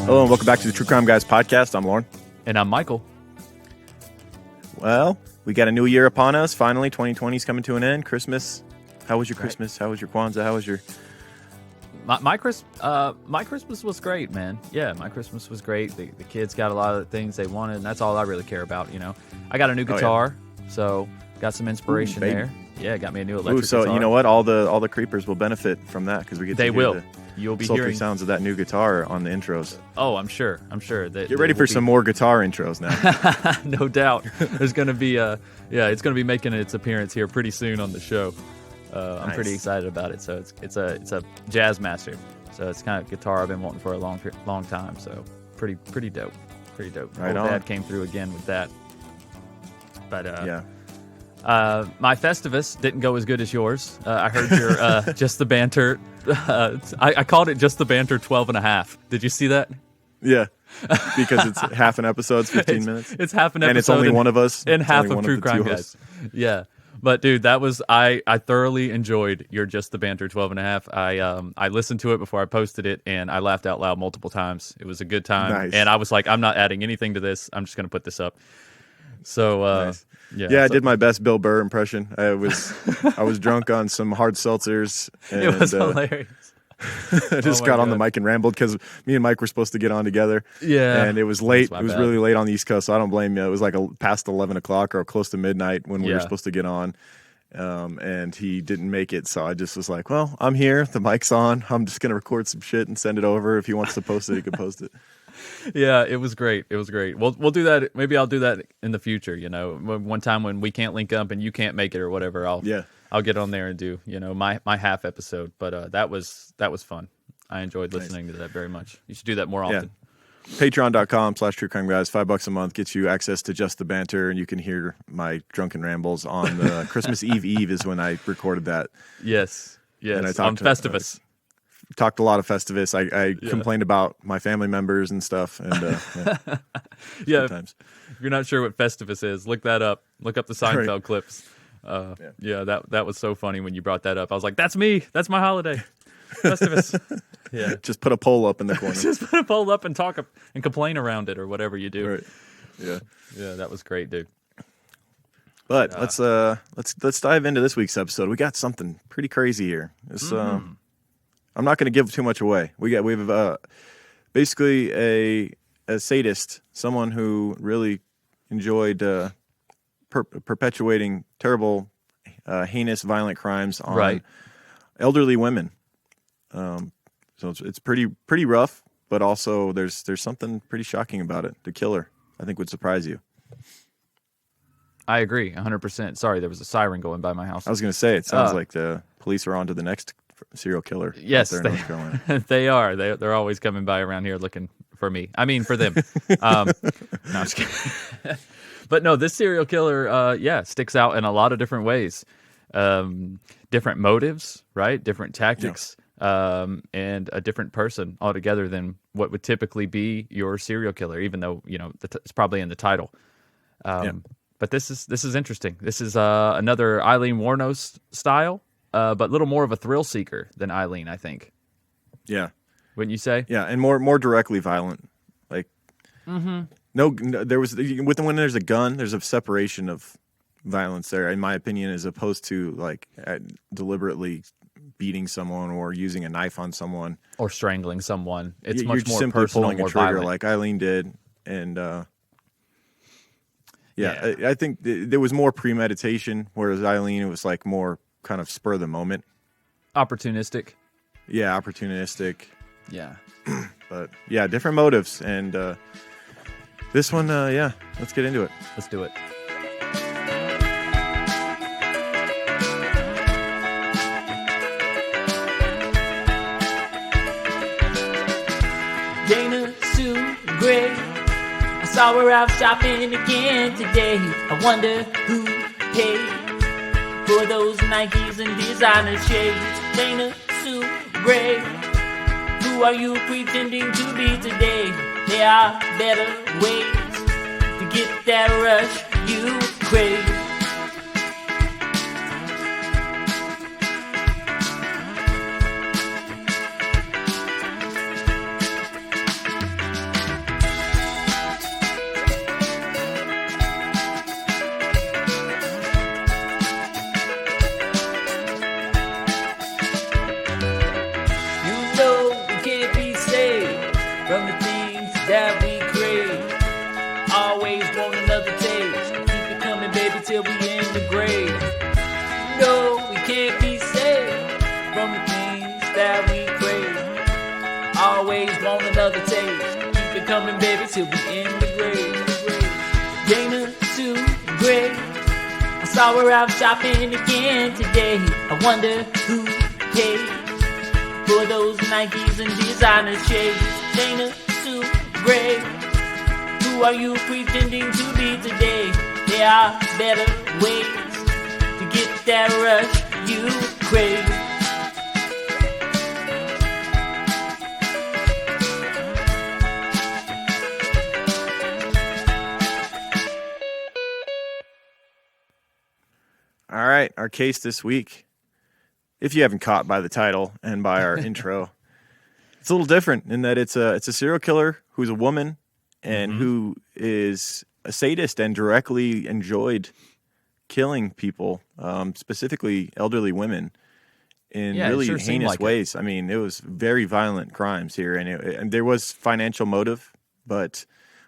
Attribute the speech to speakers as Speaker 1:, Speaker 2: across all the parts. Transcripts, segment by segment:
Speaker 1: Hello and welcome back to the True Crime Guys podcast. I'm Lauren.
Speaker 2: And I'm Michael.
Speaker 1: Well, we got a new year upon us. Finally, 2020 is coming to an end. Christmas. How was your Christmas? How was your Kwanzaa? How was your...
Speaker 2: My Christmas was great, man. Yeah, my Christmas was great. The kids got a lot of the things they wanted, and that's all I really care about, you know. I got a new guitar, so got some inspiration there. Yeah, got me a new electric guitar.
Speaker 1: You know what? All the creepers will benefit from that because we get to hear the
Speaker 2: You'll be
Speaker 1: sultry
Speaker 2: hearing
Speaker 1: sounds of that new guitar on the intros.
Speaker 2: Oh, I'm sure. Get
Speaker 1: ready for some more guitar intros now.
Speaker 2: No doubt. There's going to be it's going to be making its appearance here pretty soon on the show. I'm pretty excited about it. So it's a jazz master. So it's kind of guitar I've been wanting for a long time. So pretty dope. Pretty dope.
Speaker 1: Right on.
Speaker 2: Dad came through again with that. But
Speaker 1: yeah.
Speaker 2: My Festivus didn't go as good as yours. I heard your Just the Banter. I called it Just the Banter 12 and a half. Did you see that?
Speaker 1: Yeah. Because it's half an episode, 15 minutes.
Speaker 2: It's half an episode.
Speaker 1: And it's only one of us.
Speaker 2: And half of True Crime Guys. Yeah. But dude, that was I thoroughly enjoyed your Just the Banter 12 and a half. I listened to it before I posted it and I laughed out loud multiple times. It was a good time.
Speaker 1: Nice.
Speaker 2: And I was like, I'm not adding anything to this. I'm just going to put this up. So
Speaker 1: nice. I did my best Bill Burr impression. I was drunk on some hard seltzers. And,
Speaker 2: it was hilarious.
Speaker 1: I just got on the mic and rambled because me and Mike were supposed to get on together.
Speaker 2: Yeah.
Speaker 1: And it was late. It was really late on the East Coast, so I don't blame you. It was like past 11 o'clock or close to midnight when we were supposed to get on. And he didn't make it, so I just was like, well, I'm here. The mic's on. I'm just going to record some shit and send it over. If he wants to post it, he can post it.
Speaker 2: Yeah, it was great. We'll do that. Maybe I'll do that in the future. You know, one time when we can't link up and you can't make it or whatever, I'll get on there and do my half episode. But that was fun. I enjoyed listening to that very much. You should do that more often.
Speaker 1: Yeah. Patreon.com/TrueCrimeGuys, $5 a month gets you access to Just the Banter, and you can hear my drunken rambles on the Christmas Eve is when I recorded that.
Speaker 2: Yes.
Speaker 1: And I
Speaker 2: on Festivus.
Speaker 1: Talked a lot of Festivus. I complained about my family members and stuff. And sometimes.
Speaker 2: If you're not sure what Festivus is, look that up. Look up the Seinfeld clips. That was so funny when you brought that up. I was like, that's me. That's my holiday. Festivus. Yeah.
Speaker 1: Just put a poll up in the corner.
Speaker 2: Just put a poll up and talk and complain around it or whatever you do.
Speaker 1: Right. Yeah.
Speaker 2: Yeah, that was great, dude.
Speaker 1: But let's dive into this week's episode. We got something pretty crazy here. I'm not going to give too much away. We have basically a sadist, someone who really enjoyed perpetuating terrible, heinous, violent crimes on elderly women. So it's pretty rough, but also there's something pretty shocking about it. The killer, I think, would surprise you.
Speaker 2: I agree, 100%. Sorry, there was a siren going by my house.
Speaker 1: I was going to say, it sounds like the police are on to the next serial killer.
Speaker 2: Yes,
Speaker 1: there in North Carolina.
Speaker 2: They are. They're always coming by around here looking for me. I mean, for them. No, I'm just kidding. But no, this serial killer, sticks out in a lot of different ways. Different motives, right? Different tactics, and a different person altogether than what would typically be your serial killer, even though, it's probably in the title. But this is interesting. This is another Eileen Wuornos style, but a little more of a thrill seeker than Eileen, I think.
Speaker 1: Yeah.
Speaker 2: Wouldn't you say?
Speaker 1: Yeah, and more directly violent. Like, no, there was when there's a gun, there's a separation of violence there, in my opinion, as opposed to like deliberately beating someone or using a knife on someone
Speaker 2: or strangling someone. It's
Speaker 1: you're
Speaker 2: much more
Speaker 1: simply
Speaker 2: personal,
Speaker 1: pulling
Speaker 2: more
Speaker 1: a trigger
Speaker 2: violent.
Speaker 1: like Eileen did, and I think there was more premeditation, whereas Eileen, it was like more kind of spur of the moment,
Speaker 2: opportunistic.
Speaker 1: Yeah, opportunistic.
Speaker 2: Yeah,
Speaker 1: but yeah, different motives, and this one, let's get into it.
Speaker 2: Let's do it.
Speaker 3: Dana Sue Gray, I saw her out shopping again today. I wonder who paid for those Nikes and designer shades. Dana Sue Gray, who are you pretending to be today? There are better ways to get that rush you crave. till we in the grave. Dana Sue Gray, I saw her out shopping again today. I wonder who paid for those Nikes and designer shades. Dana Sue Gray, who are you pretending to be today? There are better ways to get that rush you crave.
Speaker 1: All right, our case this week, if you haven't caught by the title and by our intro, it's a little different in that it's a serial killer who's a woman and who is a sadist and directly enjoyed killing people, specifically elderly women, in really heinous ways. I mean, it was very violent crimes here, and there was financial motive, but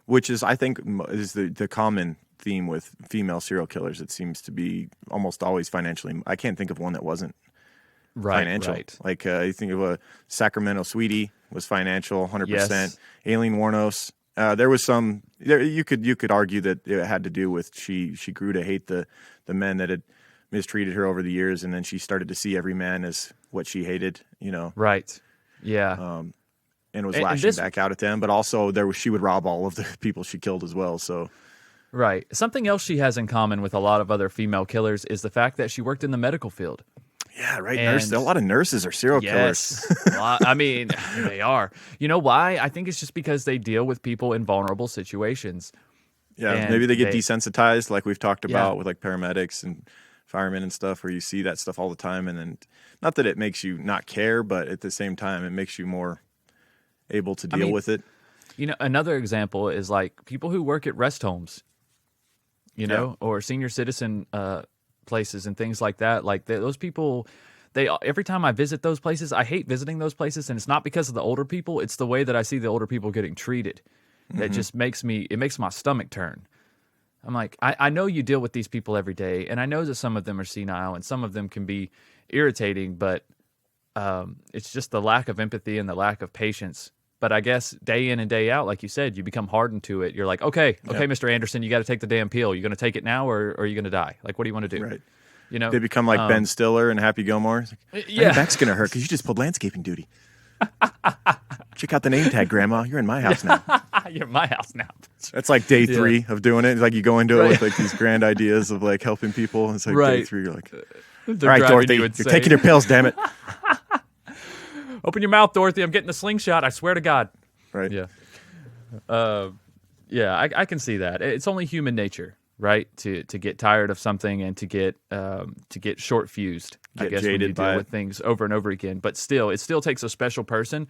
Speaker 1: which is, I think, is the common theme with female serial killers. It seems to be almost always financially. I can't think of one that wasn't financial. Right. Like you think of a Sacramento Sweetie was financial, 100%.
Speaker 2: Yes.
Speaker 1: Aileen Wuornos. There was some. You could argue that it had to do with she grew to hate the men that had mistreated her over the years, and then she started to see every man as what she hated.
Speaker 2: Right. Yeah.
Speaker 1: And was lashing back out at them, but also she would rob all of the people she killed as well. So.
Speaker 2: Right. Something else she has in common with a lot of other female killers is the fact that she worked in the medical field.
Speaker 1: Yeah, right. A lot of nurses are serial killers.
Speaker 2: I mean, they are. You know why? I think it's just because they deal with people in vulnerable situations.
Speaker 1: Yeah, and maybe they get desensitized, like we've talked about with like paramedics and firemen and stuff, where you see that stuff all the time. And then, not that it makes you not care, but at the same time, it makes you more able to deal with it.
Speaker 2: Another example is like people who work at rest homes. Or senior citizen places and things like that. Like those people, every time I visit those places, I hate visiting those places, and it's not because of the older people. It's the way that I see the older people getting treated that just makes my stomach turn. I'm like, I know you deal with these people every day, and I know that some of them are senile and some of them can be irritating, but it's just the lack of empathy and the lack of patience. But I guess day in and day out, like you said, you become hardened to it. You're like, okay, Mr. Anderson, you got to take the damn pill. You going to take it now, or are you going to die? Like, what do you want to do?
Speaker 1: Right. They become like Ben Stiller and Happy Gilmore. Like, your back's going to hurt because you just pulled landscaping duty. Check out the name tag, Grandma. You're in my house now.
Speaker 2: You're in my house now.
Speaker 1: That's like day 3 of doing it. It's like you go into it with like these grand ideas of like helping people. It's like day 3, you're like, all right, Dorothy, you're taking your pills, damn it.
Speaker 2: Open your mouth, Dorothy. I'm getting the slingshot. I swear to God.
Speaker 1: Right.
Speaker 2: Yeah. I can see that. It's only human nature, right? To get tired of something and to get short fused. I guess when you deal with things over and over again. But still, it still takes a special person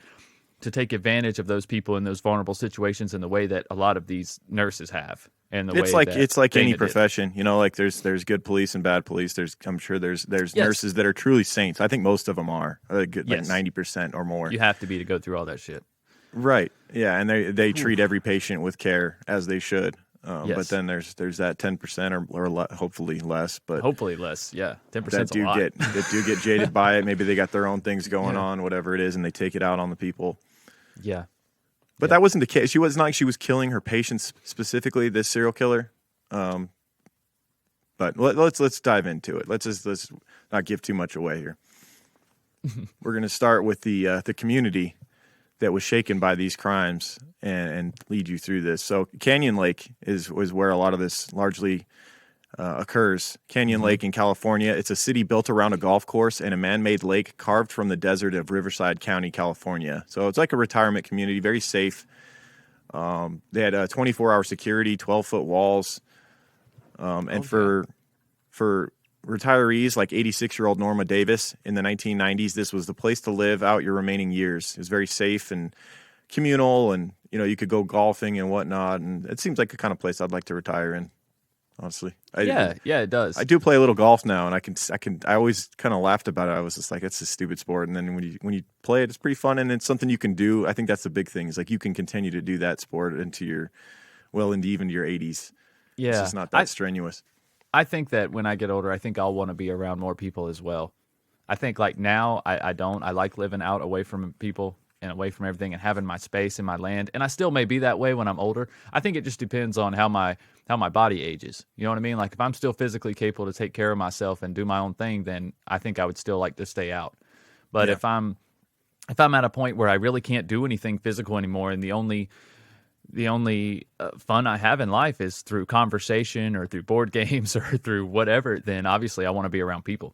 Speaker 2: to take advantage of those people in those vulnerable situations in the way that a lot of these nurses have. And
Speaker 1: it's like any profession, like there's good police and bad police. I'm sure there's nurses that are truly saints. I think most of them are like 90% or more.
Speaker 2: You have to be to go through all that shit.
Speaker 1: Right. Yeah. And they treat every patient with care as they should. But then there's that 10% or hopefully less. But
Speaker 2: hopefully less. Yeah. 10% a lot.
Speaker 1: That do get jaded by it. Maybe they got their own things going on, whatever it is, and they take it out on the people.
Speaker 2: Yeah.
Speaker 1: But that wasn't the case. She was not like she was killing her patients specifically, this serial killer. But let's dive into it. Let's not give too much away here. We're going to start with the community that was shaken by these crimes and lead you through this. So Canyon Lake was where a lot of this largely occurs. Canyon Lake in California. It's a city built around a golf course and a man-made lake carved from the desert of Riverside County, California. So it's like a retirement community, very safe. They had 24-hour security, 12-foot walls. And for retirees like 86-year-old Norma Davis in the 1990s, this was the place to live out your remaining years. It was very safe and communal, and you could go golfing and whatnot. And it seems like the kind of place I'd like to retire in. Honestly,
Speaker 2: it does.
Speaker 1: I do play a little golf now, and I always kind of laughed about it. I was just like, it's a stupid sport, and then when you play it, it's pretty fun, and it's something you can do. I think that's the big thing is like you can continue to do that sport into even your 80s.
Speaker 2: Yeah,
Speaker 1: it's just not that strenuous.
Speaker 2: I think that when I get older, I think I'll want to be around more people as well. I think like now, I don't. I like living out away from people, and away from everything and having my space and my land. And I still may be that way when I'm older. I think it just depends on how my body ages. You know what I mean? Like if I'm still physically capable to take care of myself and do my own thing, then I think I would still like to stay out. But if I'm at a point where I really can't do anything physical anymore, and the only fun I have in life is through conversation or through board games or through whatever, then obviously I want to be around people.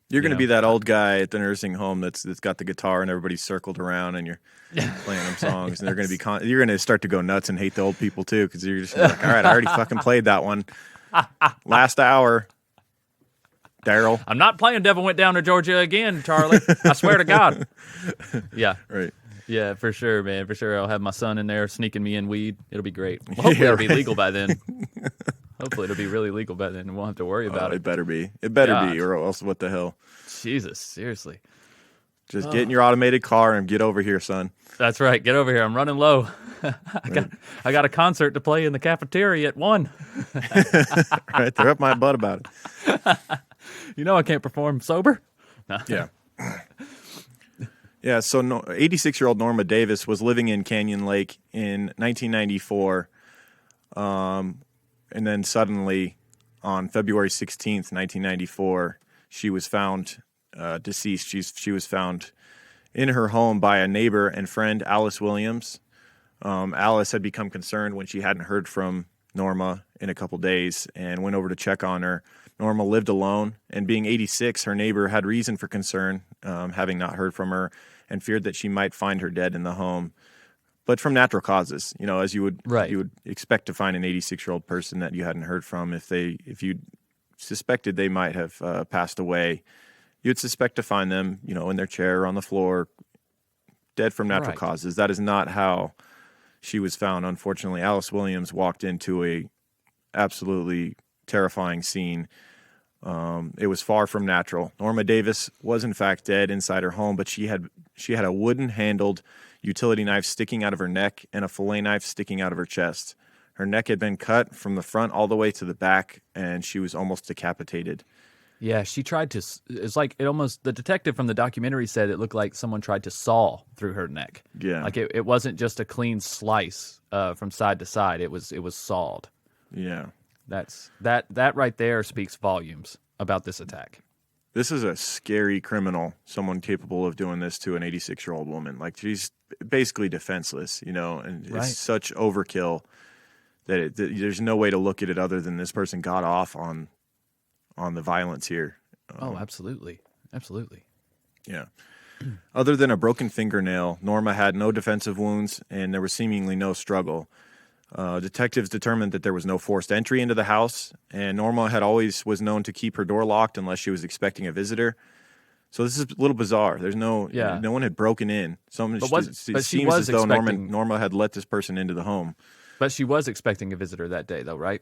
Speaker 1: You're going to be that old guy at the nursing home that's got the guitar and everybody's circled around and you're playing them songs, and they're going to be you're going to start to go nuts and hate the old people too, because you're just like, all right, I already fucking played that one last hour. Daryl,
Speaker 2: I'm not playing Devil Went Down to Georgia again, Charlie. I swear to God. Yeah.
Speaker 1: Right.
Speaker 2: Yeah, for sure, man. For sure. I'll have my son in there sneaking me in weed. It'll be great. Well, hopefully it'll be legal by then. Hopefully it'll be really legal by then, and we won't have to worry about it.
Speaker 1: It better be. It better be, or else what the hell?
Speaker 2: Jesus, seriously.
Speaker 1: Just get in your automated car and get over here, son.
Speaker 2: That's right. Get over here. I'm running low. I got a concert to play in the cafeteria at 1.
Speaker 1: Right, they're up my butt about it.
Speaker 2: You know I can't perform sober. No.
Speaker 1: Yeah. Yeah, so 86-year-old Norma Davis was living in Canyon Lake in 1994, and then suddenly on February 16th, 1994, she was found deceased. She was found in her home by a neighbor and friend, Alice Williams. Alice had become concerned when she hadn't heard from Norma in a couple days and went over to check on her. Norma lived alone, and being 86, her neighbor had reason for concern, having not heard from her, and feared that she might find her dead in the home, but from natural causes. You know, as you would expect to find an 86-year-old person that you hadn't heard from. If you suspected they might have passed away, you'd suspect to find them, you know, in their chair or on the floor, dead from natural causes. That is not how she was found. Unfortunately, Alice Williams walked into a absolutely terrifying scene. It was far from natural. Norma Davis was in fact dead inside her home, but she had a wooden-handled utility knife sticking out of her neck and a fillet knife sticking out of her chest. Her neck had been cut from the front all the way to the back, and she was almost decapitated.
Speaker 2: Yeah, she tried to. It's like it almost. The detective from the documentary said it looked like someone tried to saw through her neck.
Speaker 1: Yeah,
Speaker 2: like it wasn't just a clean slice from side to side. It was sawed.
Speaker 1: Yeah.
Speaker 2: That right there speaks volumes about this attack.
Speaker 1: This is a scary criminal, someone capable of doing this to an 86-year-old woman. Like, she's basically defenseless, you know, and it's such overkill that there's no way to look at it other than this person got off on the violence here.
Speaker 2: Oh, absolutely. Absolutely.
Speaker 1: Yeah. Other than a broken fingernail, Norma had no defensive wounds, and there was seemingly no struggle. Detectives determined that there was no forced entry into the house, and Norma was known to keep her door locked unless she was expecting a visitor. So this is a little bizarre. There's no one had broken in. It seems as though Norma had let this person into the home.
Speaker 2: But she was expecting a visitor that day, though, right?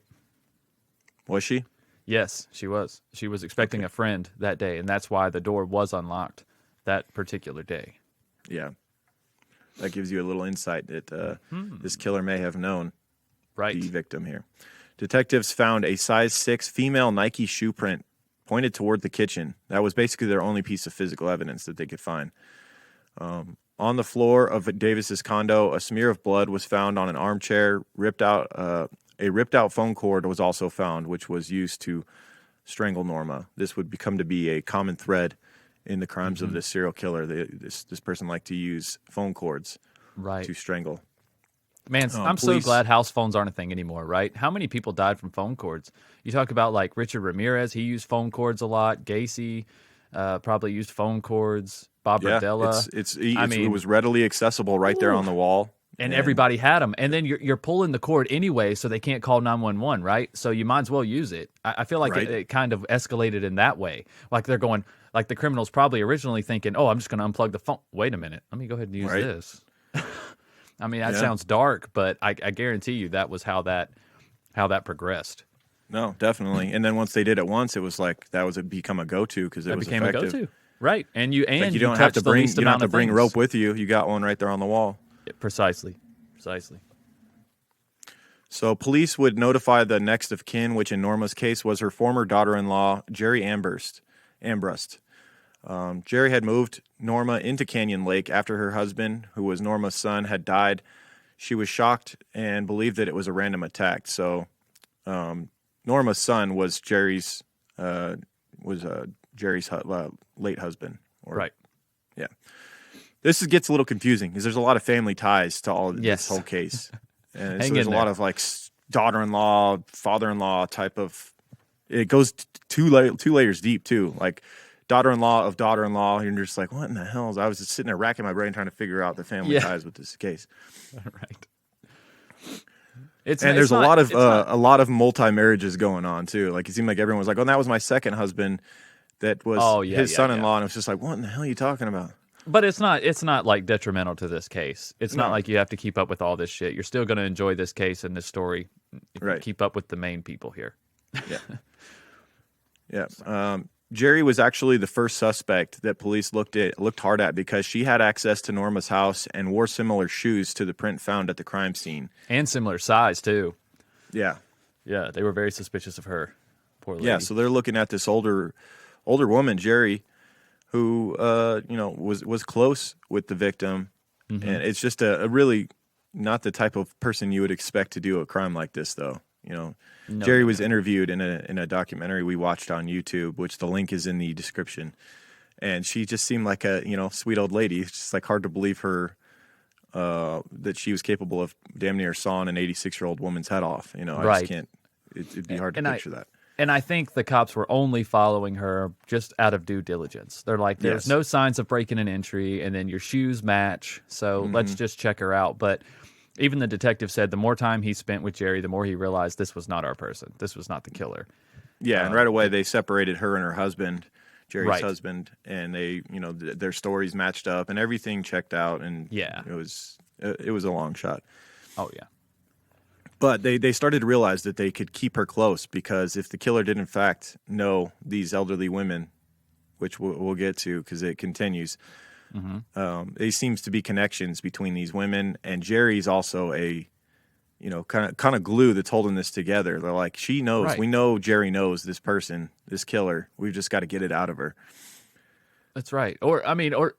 Speaker 1: Was she?
Speaker 2: Yes, she was. She was expecting a friend that day, and that's why the door was unlocked that particular day.
Speaker 1: Yeah. That gives you a little insight that this killer may have known the victim here. Detectives found a size 6 female Nike shoe print pointed toward the kitchen. That was basically their only piece of physical evidence that they could find. On the floor of Davis's condo, a smear of blood was found on an armchair. A ripped out phone cord was also found, which was used to strangle Norma. This would become to be a common thread in the crimes of this serial killer. This person liked to use phone cords to strangle.
Speaker 2: Man, I'm so glad house phones aren't a thing anymore, right? How many people died from phone cords? You talk about like Richard Ramirez, he used phone cords a lot. Gacy probably used phone cords. Bob Rodella.
Speaker 1: It was readily accessible right there on the wall.
Speaker 2: And everybody had them. And then you're pulling the cord anyway, so they can't call 911, right? So you might as well use it. I feel like it kind of escalated in that way. Like they're going, like the criminals probably originally thinking, oh, I'm just going to unplug the phone. Wait a minute. Let me go ahead and use this. I mean, that sounds dark, but I guarantee you that was how that progressed.
Speaker 1: No, definitely. And then once they did it once, it was like that was become a go-to because it was
Speaker 2: became
Speaker 1: effective.
Speaker 2: A go-to. Right. And you
Speaker 1: don't have to bring rope with you. You got one right there on the wall.
Speaker 2: Precisely.
Speaker 1: So police would notify the next of kin, which in Norma's case was her former daughter-in-law, Jerry Ambrust. Jerry had moved Norma into Canyon Lake after her husband, who was Norma's son, had died. She was shocked and believed that it was a random attack. So Norma's son was Jerry's late husband.
Speaker 2: Right.
Speaker 1: Yeah. Gets a little confusing because there's a lot of family ties to all of this whole case. And so there's a lot of like daughter-in-law, father-in-law type of. It goes two layers deep too. Like daughter-in-law of daughter-in-law. And you're just like, what in the hell? I was just sitting there racking my brain trying to figure out the family ties with this case.
Speaker 2: Right.
Speaker 1: There's a lot of multi-marriages going on too. Like it seemed like everyone was like, "Oh, that was my second husband." That was his son-in-law, and it was just like, "What in the hell are you talking about?"
Speaker 2: But it's not like detrimental to this case. It's not like you have to keep up with all this shit. You're still going to enjoy this case and this story if you keep up with the main people here.
Speaker 1: Yeah. Yeah. Jerry was actually the first suspect that police looked hard at because she had access to Norma's house and wore similar shoes to the print found at the crime scene.
Speaker 2: And similar size, too.
Speaker 1: Yeah.
Speaker 2: Yeah, they were very suspicious of her. Poor lady.
Speaker 1: Yeah, so they're looking at this older woman, Jerry, who was close with the victim. Mm-hmm. And it's just a really not the type of person you would expect to do a crime like this, though. Jerry was interviewed in a documentary we watched on YouTube, which the link is in the description. And she just seemed like a, sweet old lady. It's just like hard to believe her, that she was capable of damn near sawing an 86-year-old woman's head off. I just can't, it'd be hard to picture that.
Speaker 2: And I think the cops were only following her just out of due diligence. They're like, there's no signs of breaking an entry, and then your shoes match, so let's just check her out. But even the detective said the more time he spent with Jerry, the more he realized this was not our person. This was not the killer.
Speaker 1: Yeah, and right away they separated her and her husband, Jerry's husband, and they, their stories matched up and everything checked out, and it was a long shot.
Speaker 2: Oh yeah.
Speaker 1: But they started to realize that they could keep her close because if the killer did in fact know these elderly women, which we'll get to because it continues. There seems to be connections between these women, and Jerry's also a, kind of glue that's holding this together. They're like, she knows, we know Jerry knows this person, this killer. We've just got to get it out of her.
Speaker 2: That's right. Or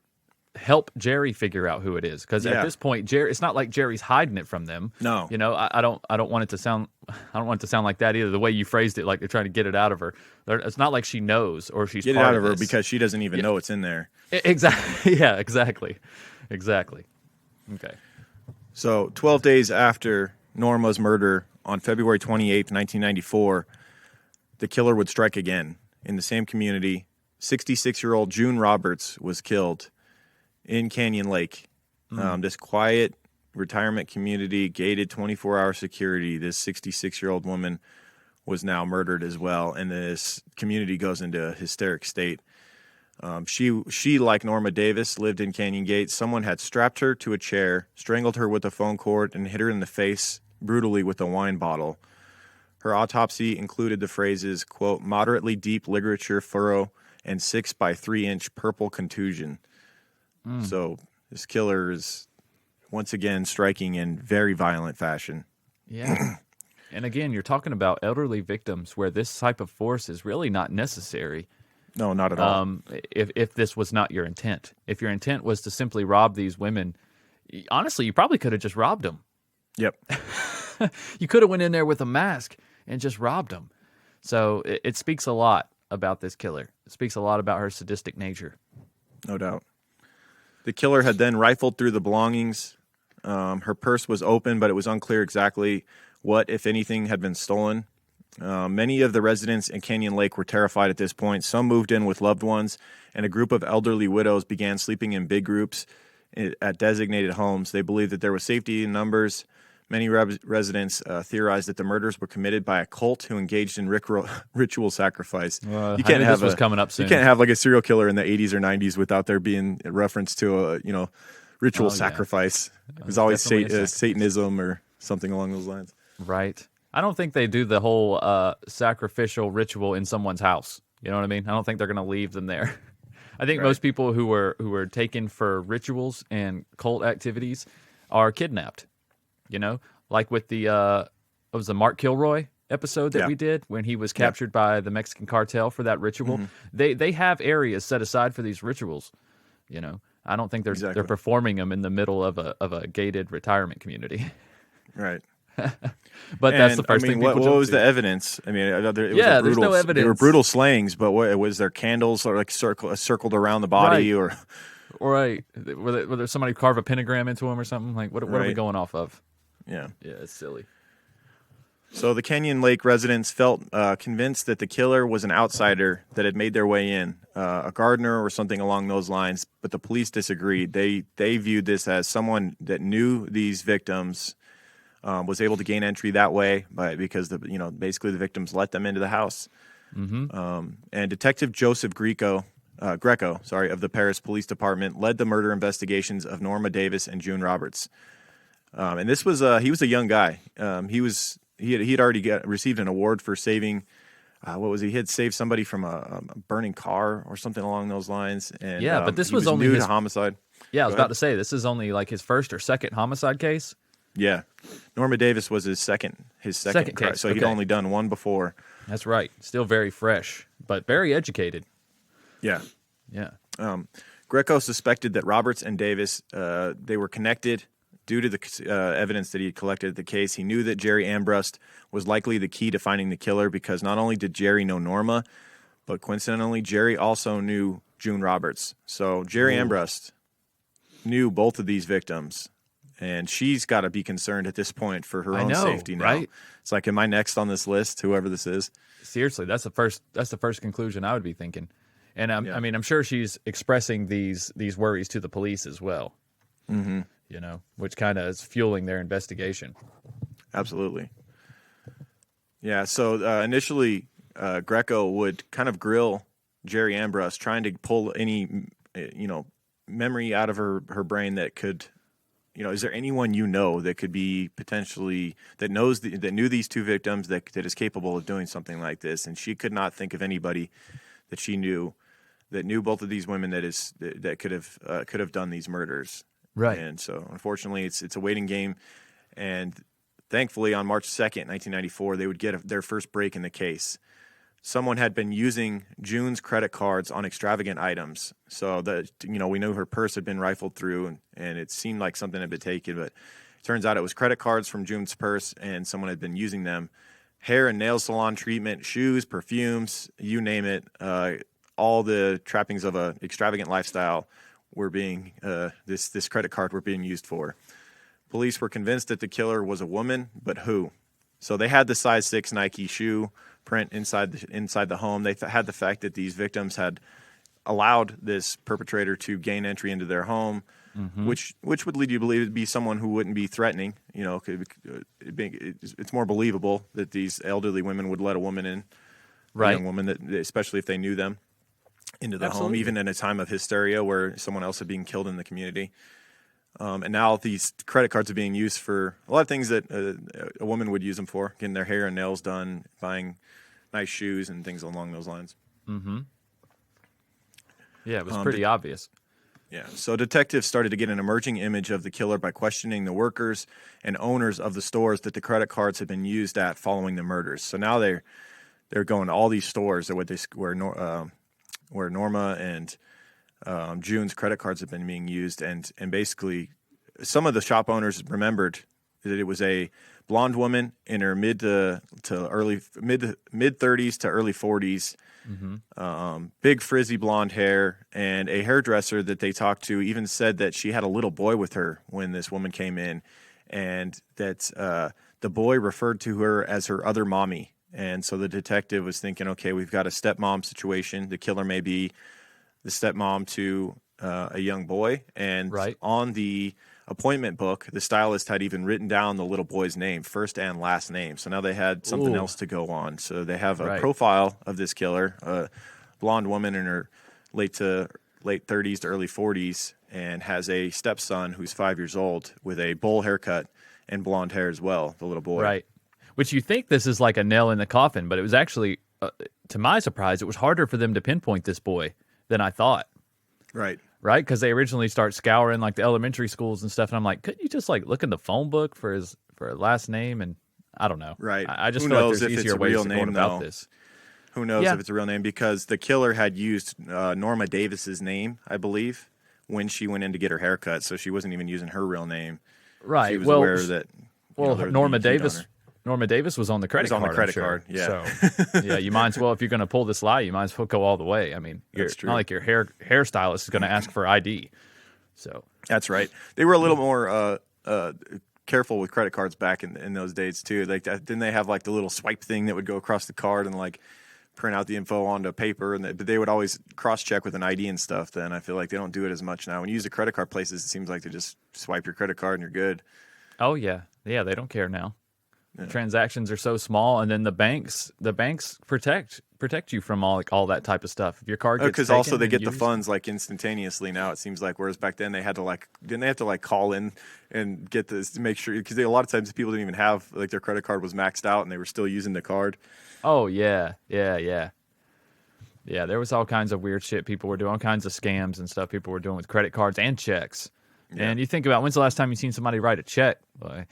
Speaker 2: help Jerry figure out who it is, because at this point, it's not like Jerry's hiding it from them.
Speaker 1: No,
Speaker 2: I don't want it to sound like that either. The way you phrased it, like they're trying to get it out of her. It's not like she knows or she's
Speaker 1: get
Speaker 2: part
Speaker 1: it out of her
Speaker 2: this.
Speaker 1: Because she doesn't even know it's in there.
Speaker 2: Exactly. Yeah. Exactly. Okay.
Speaker 1: So 12 days after Norma's murder on February 28th, 1994, the killer would strike again in the same community. 66-year-old June Roberts was killed in Canyon Lake. This quiet retirement community, gated 24-hour security. This 66-year-old woman was now murdered as well, and this community goes into a hysteric state. She, like Norma Davis, lived in Canyon Gate. Someone had strapped her to a chair, strangled her with a phone cord, and hit her in the face brutally with a wine bottle. Her autopsy included the phrases, quote, moderately deep ligature furrow and 6 by 3 inch purple contusion. So this killer is once again striking in very violent fashion.
Speaker 2: Yeah. And again, you're talking about elderly victims where this type of force is really not necessary.
Speaker 1: No, not at all.
Speaker 2: If this was not your intent. If your intent was to simply rob these women, honestly, you probably could have just robbed them.
Speaker 1: Yep.
Speaker 2: You could have went in there with a mask and just robbed them. So it speaks a lot about this killer. It speaks a lot about her sadistic nature.
Speaker 1: No doubt. The killer had then rifled through the belongings. Her purse was open, but it was unclear exactly what, if anything, had been stolen. Many of the residents in Canyon Lake were terrified at this point. Some moved in with loved ones, and a group of elderly widows began sleeping in big groups at designated homes. They believed that there was safety in numbers. Many residents theorized that the murders were committed by a cult who engaged in ritual sacrifice.
Speaker 2: You can't have this was coming up soon.
Speaker 1: You can't have like a serial killer in the 80s or 90s without there being a reference to a ritual sacrifice. It was always Satanism or something along those lines.
Speaker 2: Right. I don't think they do the whole sacrificial ritual in someone's house. You know what I mean? I don't think they're going to leave them there. I think most people who were taken for rituals and cult activities are kidnapped. Like with the was the Mark Kilroy episode that we did when he was captured by the Mexican cartel for that ritual. They have areas set aside for these rituals. You know, I don't think they're performing them in the middle of a gated retirement community.
Speaker 1: Right.
Speaker 2: But that's the first thing.
Speaker 1: What was the evidence? I mean,
Speaker 2: there's no evidence.
Speaker 1: They were brutal slayings, but was there candles or like circled around the body, or
Speaker 2: right? Were there somebody carve a pentagram into him or something? Like, what are we going off of?
Speaker 1: Yeah,
Speaker 2: it's silly.
Speaker 1: So the Canyon Lake residents felt convinced that the killer was an outsider that had made their way in, a gardener or something along those lines. But the police disagreed. They viewed this as someone that knew these victims. Was able to gain entry that way because basically the victims let them into the house. And Detective Joseph Greco of the Paris Police Department led the murder investigations of Norma Davis and June Roberts. And this was he was a young guy. He had already received an award for saving. He had saved somebody from a burning car or something along those lines. And
Speaker 2: but this was only
Speaker 1: new to homicide.
Speaker 2: Yeah, I was about to say this is only like his first or second homicide case.
Speaker 1: Yeah, Norma Davis was his second case, so he'd only done one before.
Speaker 2: That's right. Still very fresh, but very educated.
Speaker 1: Yeah.
Speaker 2: Greco
Speaker 1: suspected that Roberts and Davis they were connected due to the evidence that he had collected at the case. He knew that Jerry Ambrust was likely the key to finding the killer because not only did Jerry know Norma, but coincidentally, Jerry also knew June Roberts. So Jerry Ambrust knew both of these victims. And she's got to be concerned at this point for her own safety now. Right? It's like, am I next on this list? Whoever this is.
Speaker 2: Seriously, that's the first conclusion I would be thinking. And I mean, I'm sure she's expressing these worries to the police as well.
Speaker 1: Mm-hmm.
Speaker 2: You know, which kind of is fueling their investigation.
Speaker 1: Absolutely. Yeah. So initially, Greco would kind of grill Jerry Ambrust, trying to pull any memory out of her brain that could. Is there anyone that could be potentially that knew these two victims that is capable of doing something like this? And she could not think of anybody that she knew that knew both of these women that could have done these murders.
Speaker 2: Right.
Speaker 1: And so, unfortunately, it's a waiting game. And thankfully, on March 2nd, 1994, they would get their first break in the case. Someone had been using June's credit cards on extravagant items. So we knew her purse had been rifled through and it seemed like something had been taken, but it turns out it was credit cards from June's purse and someone had been using them. Hair and nail salon treatment, shoes, perfumes, you name it. All the trappings of an extravagant lifestyle were being, this credit card were being used for. Police were convinced that the killer was a woman, but who? So they had the size 6 Nike shoe print inside the home. They had the fact that these victims had allowed this perpetrator to gain entry into their home, which would lead you to believe it'd be someone who wouldn't be threatening. It's more believable that these elderly women would let a woman in, a young woman, that especially if they knew them, into the home, even in a time of hysteria where someone else had been killed in the community. And now these credit cards are being used for a lot of things that a woman would use them for, getting their hair and nails done, buying nice shoes and things along those lines.
Speaker 2: Mm-hmm. Yeah, it was pretty obvious.
Speaker 1: Yeah, so detectives started to get an emerging image of the killer by questioning the workers and owners of the stores that the credit cards had been used at following the murders. So now they're going to all these stores where Norma and June's credit cards have been being used, and basically some of the shop owners remembered that it was a blonde woman in her mid 30s to early 40s, big frizzy blonde hair, and a hairdresser that they talked to even said that she had a little boy with her when this woman came in, and that the boy referred to her as her other mommy. And so the detective was thinking, okay, we've got a stepmom situation. The killer may be the stepmom to a young boy. And on the appointment book, the stylist had even written down the little boy's name, first and last name. So now they had something else to go on. So they have a profile of this killer, a blonde woman in her late 30s to early 40s, and has a stepson who's 5 years old with a bowl haircut and blonde hair as well, the little boy.
Speaker 2: Right. Which you think this is like a nail in the coffin, but it was actually, to my surprise, it was harder for them to pinpoint this boy than I thought.
Speaker 1: Right.
Speaker 2: Right? Because they originally start scouring like the elementary schools and stuff, and I'm like, couldn't you just like look in the phone book for his last name? And I don't know.
Speaker 1: Right.
Speaker 2: I just
Speaker 1: Who
Speaker 2: feel like
Speaker 1: knows
Speaker 2: there's
Speaker 1: if it's
Speaker 2: easier
Speaker 1: a
Speaker 2: ways
Speaker 1: real
Speaker 2: to go
Speaker 1: name,
Speaker 2: about
Speaker 1: though?
Speaker 2: this.
Speaker 1: Who knows
Speaker 2: Yeah.
Speaker 1: if it's a real name? Because the killer had used Norma Davis's name, I believe, when she went in to get her haircut. So she wasn't even using her real name.
Speaker 2: Right.
Speaker 1: She was
Speaker 2: well,
Speaker 1: aware that there would be
Speaker 2: Norma
Speaker 1: heat on
Speaker 2: Davis.
Speaker 1: her.
Speaker 2: Norma Davis was on the credit
Speaker 1: on the
Speaker 2: card.
Speaker 1: credit
Speaker 2: I'm sure.
Speaker 1: card, yeah.
Speaker 2: So, yeah, you might as well, if you're going to pull this lie, you might as well go all the way. I mean,
Speaker 1: That's
Speaker 2: it's
Speaker 1: true.
Speaker 2: not like your hairstylist is going to ask for ID. So,
Speaker 1: That's right. They were a little more careful with credit cards back in those days too. Like, didn't they have like the little swipe thing that would go across the card and like print out the info onto paper? And but they would always cross check with an ID and stuff. Then I feel like they don't do it as much now. When you use the credit card places, it seems like they just swipe your credit card and you're good.
Speaker 2: oh yeah, they don't care now. The transactions are so small, and then the banks protect you from all that type of stuff. If your card gets
Speaker 1: Because
Speaker 2: taken
Speaker 1: also they
Speaker 2: and
Speaker 1: get the
Speaker 2: used-
Speaker 1: funds like instantaneously now. It seems like, whereas back then they had to didn't they have to call in and get this to make sure, because a lot of times people didn't even have like their credit card was maxed out and they were still using the card.
Speaker 2: Oh yeah. There was all kinds of weird shit people were doing, all kinds of scams and stuff people were doing with credit cards and checks.
Speaker 1: Yeah.
Speaker 2: And you think about, when's the last time you seen somebody write a check? Boy,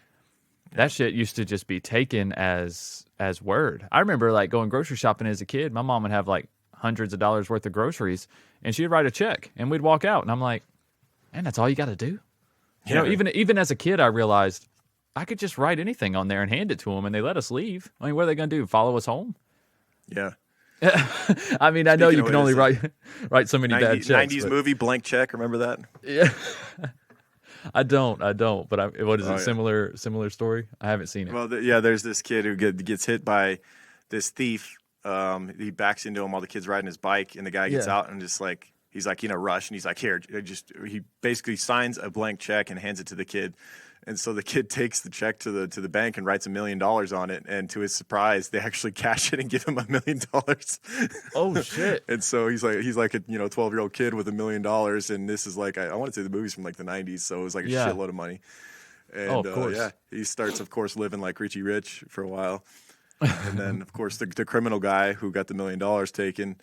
Speaker 2: that shit used to just be taken as word. I remember like going grocery shopping as a kid. My mom would have like hundreds of dollars worth of groceries, and she'd write a check, and we'd walk out, and I'm like, man, that's all you got to do. You know, even as a kid, I realized I could just write anything on there and hand it to them, and they let us leave. I mean, what are they going to do? Follow us home?
Speaker 1: Yeah.
Speaker 2: I mean, I know you
Speaker 1: of
Speaker 2: can only
Speaker 1: ways,
Speaker 2: write so many bad checks.
Speaker 1: 90s
Speaker 2: but-
Speaker 1: movie Blank Check. Remember that?
Speaker 2: Yeah. I don't. But what is it?
Speaker 1: Oh, yeah.
Speaker 2: Similar story? I haven't seen it.
Speaker 1: Well, there's this kid who gets hit by this thief. He backs into him while the kid's riding his bike, and the guy gets
Speaker 2: Yeah.
Speaker 1: out and just like he's like in a rush, and he's like, here, he basically signs a blank check and hands it to the kid. And so the kid takes the check to the bank and writes $1 million on it. And to his surprise, they actually cash it and give him $1 million.
Speaker 2: Oh shit!
Speaker 1: And so he's like a 12-year-old kid with $1 million, and this is like I want to say the movie's from like the 90s, so it was like a
Speaker 2: Yeah.
Speaker 1: shitload of money. And
Speaker 2: Oh, of course.
Speaker 1: he starts, of course, living like Richie Rich for a while, and then of course the criminal guy who got the $1 million taken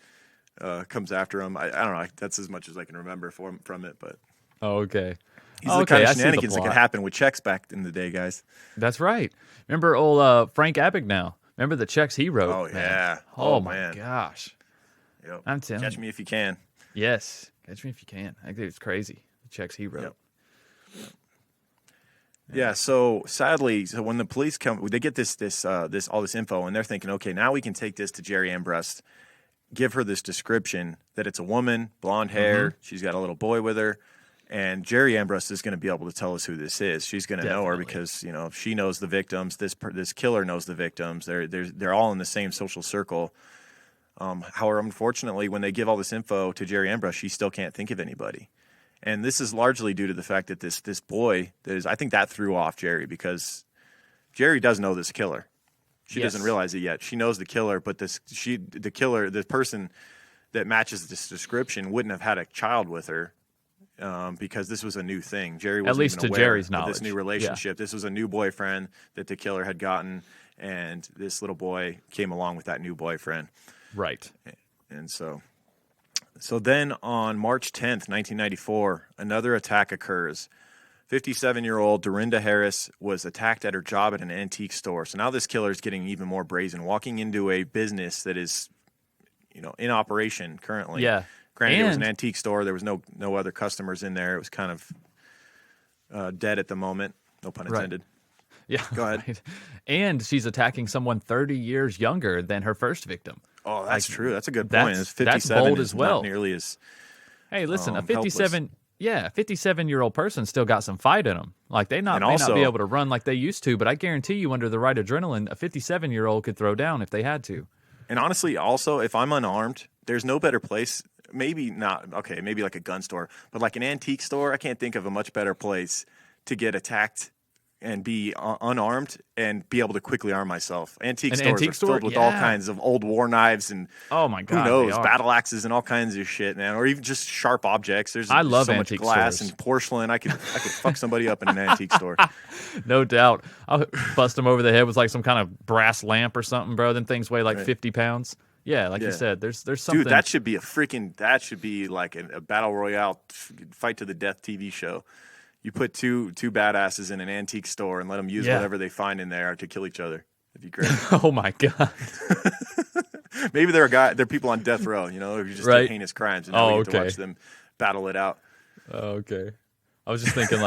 Speaker 1: comes after him. I don't know. That's as much as I can remember from it, but
Speaker 2: Oh, okay.
Speaker 1: he's
Speaker 2: Oh,
Speaker 1: the kind
Speaker 2: okay, I
Speaker 1: of
Speaker 2: see the
Speaker 1: shenanigans that
Speaker 2: plot.
Speaker 1: could happen with checks back in the day, guys.
Speaker 2: That's right. Remember old Frank Abagnale? Remember the checks he wrote?
Speaker 1: Oh,
Speaker 2: man?
Speaker 1: yeah.
Speaker 2: Oh,
Speaker 1: Oh,
Speaker 2: my
Speaker 1: man.
Speaker 2: gosh.
Speaker 1: Yep.
Speaker 2: I'm telling
Speaker 1: Catch
Speaker 2: you.
Speaker 1: me if you can.
Speaker 2: Yes. Catch me if you can. I think it's crazy. The checks he wrote.
Speaker 1: Yep. Yeah. So sadly, when the police come, they get this all this info, and they're thinking, okay, now we can take this to Jerry Ambrust, give her this description that it's a woman, blonde hair, she's got a little boy with her, and Jerry Ambrust is going to be able to tell us who this is. She's going to know her
Speaker 2: Definitely.
Speaker 1: because she knows the victims. This killer knows the victims. They're all in the same social circle. However, unfortunately, when they give all this info to Jerry Ambrust, she still can't think of anybody. And this is largely due to the fact that this boy, I think that threw off Jerry, because Jerry does know this killer. She
Speaker 2: Yes.
Speaker 1: doesn't realize it yet. She knows the killer, but the person that matches this description wouldn't have had a child with her, because this was a new thing. Jerry wasn't
Speaker 2: least
Speaker 1: even
Speaker 2: to
Speaker 1: aware
Speaker 2: Jerry's
Speaker 1: of
Speaker 2: knowledge.
Speaker 1: this new relationship. This was a new boyfriend that the killer had gotten, and this little boy came along with that new boyfriend.
Speaker 2: Right.
Speaker 1: And so then on March 10th, 1994, another attack occurs. 57-year-old Dorinda Harris was attacked at her job at an antique store. So now this killer is getting even more brazen, walking into a business that is, in operation currently.
Speaker 2: Yeah.
Speaker 1: Granted, it was an
Speaker 2: And-
Speaker 1: antique store. There was no other customers in there. It was kind of dead at the moment. No pun
Speaker 2: Right.
Speaker 1: intended.
Speaker 2: Yeah.
Speaker 1: Go ahead.
Speaker 2: Right. And she's attacking someone 30 years younger than her first victim.
Speaker 1: Oh, that's true. That's a good
Speaker 2: that's-
Speaker 1: point. It's
Speaker 2: that's
Speaker 1: 57
Speaker 2: bold
Speaker 1: is
Speaker 2: as well.
Speaker 1: not nearly as...
Speaker 2: Hey, listen, a
Speaker 1: helpless.
Speaker 2: 57-year-old person still got some fight in them. Like may not
Speaker 1: also-
Speaker 2: be able to run like they used to, but I guarantee you, under the right adrenaline, a 57-year-old could throw down if they had to.
Speaker 1: And honestly, also, if I'm unarmed, there's no better place. Maybe not. Okay, maybe like a gun store, but like an antique store, I can't think of a much better place to get attacked and be unarmed and be able to quickly arm myself. Antique
Speaker 2: An
Speaker 1: stores
Speaker 2: antique
Speaker 1: are
Speaker 2: store?
Speaker 1: filled with all
Speaker 2: Yeah.
Speaker 1: kinds of old war knives and
Speaker 2: Oh my
Speaker 1: who
Speaker 2: god,
Speaker 1: knows,
Speaker 2: they are.
Speaker 1: battle axes and all kinds of shit, man, or even just sharp objects. There's
Speaker 2: I love
Speaker 1: so much
Speaker 2: antique
Speaker 1: glass
Speaker 2: stores.
Speaker 1: and porcelain. I could fuck somebody up in an antique store.
Speaker 2: No doubt. I'll bust them over the head with like some kind of brass lamp or something, bro. Them things weigh like
Speaker 1: Right.
Speaker 2: 50 pounds. Yeah, like you
Speaker 1: Yeah.
Speaker 2: said, there's something.
Speaker 1: Dude, that should be like a battle royale fight to the death TV show. You put two badasses in an antique store and let them use
Speaker 2: Yeah.
Speaker 1: whatever they find in there to kill each other. It'd be great.
Speaker 2: Oh my god.
Speaker 1: Maybe there are people on death row, who just do
Speaker 2: Right.
Speaker 1: heinous crimes, and now we get to
Speaker 2: okay.
Speaker 1: watch them battle it out.
Speaker 2: Oh, okay. I was just thinking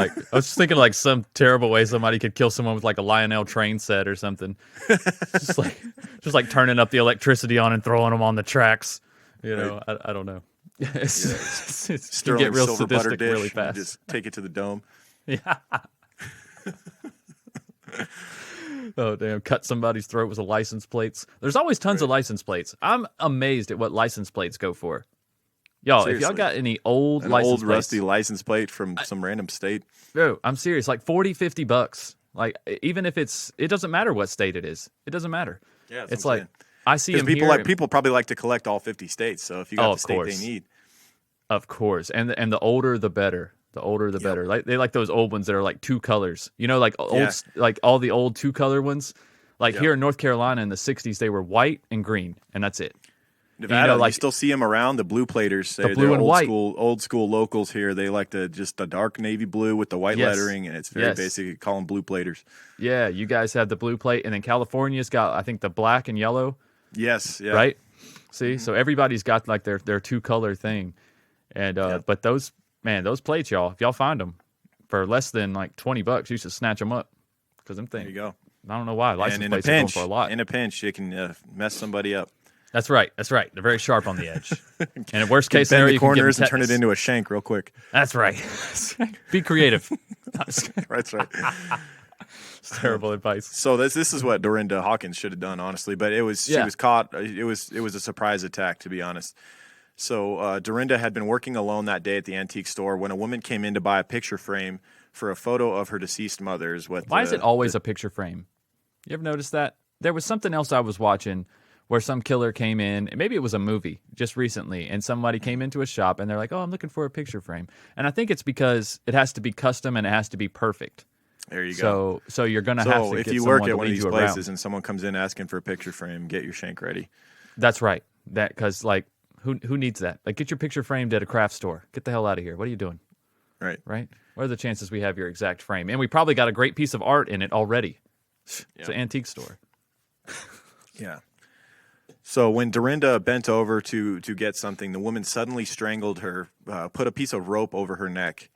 Speaker 2: like some terrible way somebody could kill someone with like a Lionel train set or something. just like turning up the electricity on and throwing them on the tracks.
Speaker 1: Right.
Speaker 2: I don't know. It can
Speaker 1: Sterling
Speaker 2: get real
Speaker 1: silver butter
Speaker 2: sadistic
Speaker 1: dish,
Speaker 2: really
Speaker 1: and
Speaker 2: fast.
Speaker 1: just take it to the dome.
Speaker 2: Yeah. Oh damn! Cut somebody's throat with a license plates. There's always tons of license plates. I'm amazed at what license plates go for. Y'all, if y'all
Speaker 1: Seriously.
Speaker 2: got any old
Speaker 1: An
Speaker 2: license
Speaker 1: old
Speaker 2: plates,
Speaker 1: rusty license plate from some random state.
Speaker 2: bro, I'm serious. Like $40-$50. Like even if it doesn't matter what state it is. It doesn't matter.
Speaker 1: Yeah,
Speaker 2: It's like I see them
Speaker 1: people
Speaker 2: here.
Speaker 1: people probably like to collect all 50 states. So if you got
Speaker 2: Oh,
Speaker 1: the
Speaker 2: of
Speaker 1: state
Speaker 2: course.
Speaker 1: they need,
Speaker 2: Of course, and the older the better. The older the better. Like they like those old ones that are like two colors. Like old, like all the old two color ones. Like here in North Carolina in the '60s, they were white and green, and that's it.
Speaker 1: Nevada,
Speaker 2: like
Speaker 1: you still see them around. The blue platers,
Speaker 2: the blue and white.
Speaker 1: old school locals here. They like just the dark navy blue with the white lettering, and it's very basic. You call them blue platers.
Speaker 2: Yeah, you guys have the blue plate, and then California's got I think the black and yellow.
Speaker 1: Yes, yeah.
Speaker 2: Right. See, so everybody's got like their two color thing, and but those plates, y'all, if y'all find them for less than like $20, you should snatch them up because them things.
Speaker 1: There you go.
Speaker 2: I don't know why license
Speaker 1: And in a
Speaker 2: plates are going
Speaker 1: pinch,
Speaker 2: for a lot.
Speaker 1: it can mess somebody up.
Speaker 2: That's right. They're very sharp on the edge. And in worst case
Speaker 1: Bend
Speaker 2: scenario,
Speaker 1: the
Speaker 2: you can give
Speaker 1: corners
Speaker 2: them
Speaker 1: and turn it
Speaker 2: tetanus.
Speaker 1: into a shank real quick.
Speaker 2: That's right. Be creative.
Speaker 1: That's right.
Speaker 2: It's terrible advice.
Speaker 1: So this is what Dorinda Hawkins should have done, honestly. But she was caught. It was a surprise attack, to be honest. So Dorinda had been working alone that day at the antique store when a woman came in to buy a picture frame for a photo of her deceased mother.
Speaker 2: Why is it always a picture frame? You ever noticed that? There was something else I was watching where some killer came in, and maybe it was a movie just recently, and somebody came into a shop and they're like, "Oh, I'm looking for a picture frame," and I think it's because it has to be custom and it has to be perfect.
Speaker 1: There you go.
Speaker 2: So you're gonna have to
Speaker 1: if
Speaker 2: get
Speaker 1: you
Speaker 2: someone
Speaker 1: work
Speaker 2: to
Speaker 1: at one of
Speaker 2: lead
Speaker 1: these
Speaker 2: you
Speaker 1: places
Speaker 2: around.
Speaker 1: and someone comes in asking for a picture frame, get your shank ready.
Speaker 2: That's right. That because like who needs that? Like get your picture framed at a craft store. Get the hell out of here. What are you doing?
Speaker 1: Right.
Speaker 2: What are the chances we have your exact frame? And we probably got a great piece of art in it already. It's an antique store.
Speaker 1: Yeah. So when Dorinda bent over to get something, the woman suddenly strangled her, put a piece of rope over her neck.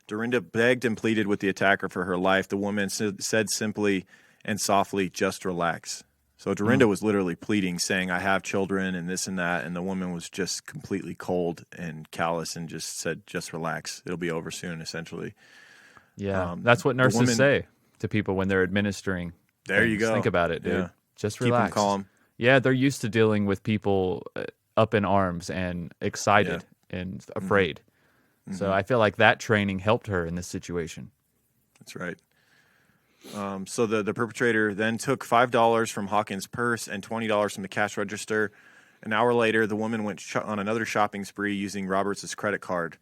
Speaker 1: Dorinda begged and pleaded with the attacker for her life. The woman said simply and softly, "Just relax." So Dorinda was literally pleading, saying, "I have children," and this and that. And the woman was just completely cold and callous and just said, "Just relax. It'll be over soon," essentially.
Speaker 2: Yeah, that's what nurses say to people when they're administering.
Speaker 1: There you
Speaker 2: things.
Speaker 1: go.
Speaker 2: Think about it, dude.
Speaker 1: Yeah.
Speaker 2: Just
Speaker 1: Keep them
Speaker 2: relax.
Speaker 1: calm.
Speaker 2: Yeah, they're used to dealing with people up in arms and excited and afraid. So I feel like that training helped her in this situation.
Speaker 1: That's right. So the perpetrator then took $5 from Hawkins' purse and $20 from the cash register. An hour later, the woman went on another shopping spree using Roberts' credit card.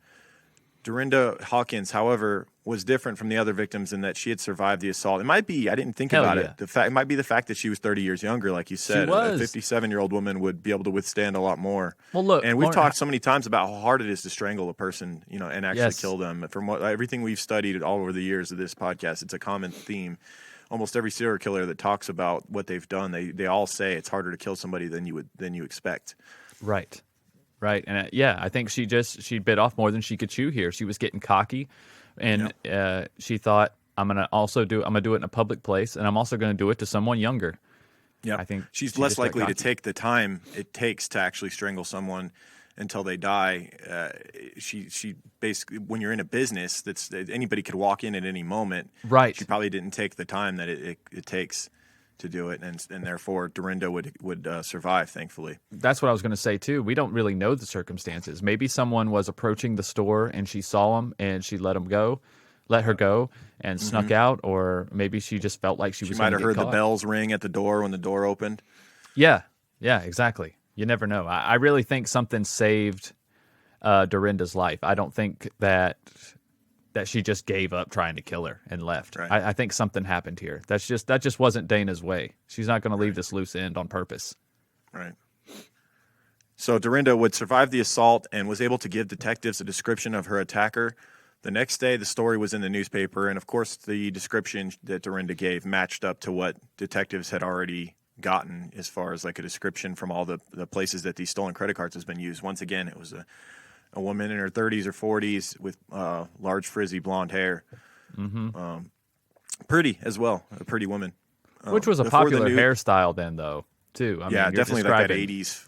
Speaker 1: Dorinda Hawkins, however, was different from the other victims in that she had survived the assault. It might be, I didn't think about it. It might be the fact that she was 30 years younger, like you said.
Speaker 2: She was.
Speaker 1: A 57-year-old woman would be able to withstand a lot more.
Speaker 2: Well, look,
Speaker 1: and we've talked so many times about how hard it is to strangle a person, and actually kill them. From everything we've studied all over the years of this podcast, it's a common theme. Almost every serial killer that talks about what they've done, they all say it's harder to kill somebody than you expect.
Speaker 2: Right. And I think she bit off more than she could chew here. She was getting cocky, and she thought, I'm gonna do it in a public place, and I'm also gonna do it to someone younger.
Speaker 1: Yeah,
Speaker 2: I think
Speaker 1: she's
Speaker 2: she
Speaker 1: less
Speaker 2: just got
Speaker 1: likely to
Speaker 2: cocky.
Speaker 1: take the time it takes to actually strangle someone until they die. She basically, when you're in a business that's anybody could walk in at any moment.
Speaker 2: Right.
Speaker 1: She probably didn't take the time that it takes to do it, and therefore Dorinda would survive, thankfully.
Speaker 2: That's what I was going to say too. We don't really know the circumstances. Maybe someone was approaching the store and she saw him and she let her go and snuck out, or maybe she just felt like she was
Speaker 1: might
Speaker 2: going to
Speaker 1: have
Speaker 2: get
Speaker 1: heard
Speaker 2: caught.
Speaker 1: the bells ring at the door when the door opened.
Speaker 2: Yeah, exactly. You never know. I really think something saved Dorinda's life. I don't think that she just gave up trying to kill her and left.
Speaker 1: Right.
Speaker 2: I think something happened here. That just wasn't Dana's way. She's not going to leave this loose end on purpose.
Speaker 1: Right. So Dorinda would survive the assault and was able to give detectives a description of her attacker. The next day, the story was in the newspaper, and of course, the description that Dorinda gave matched up to what detectives had already gotten as far as like a description from all the places that these stolen credit cards has been used. Once again, it was a woman in her 30s or 40s with large frizzy blonde hair. Pretty as well, a pretty woman.
Speaker 2: Which was a popular hairstyle then, though, too. I mean,
Speaker 1: definitely like that 80s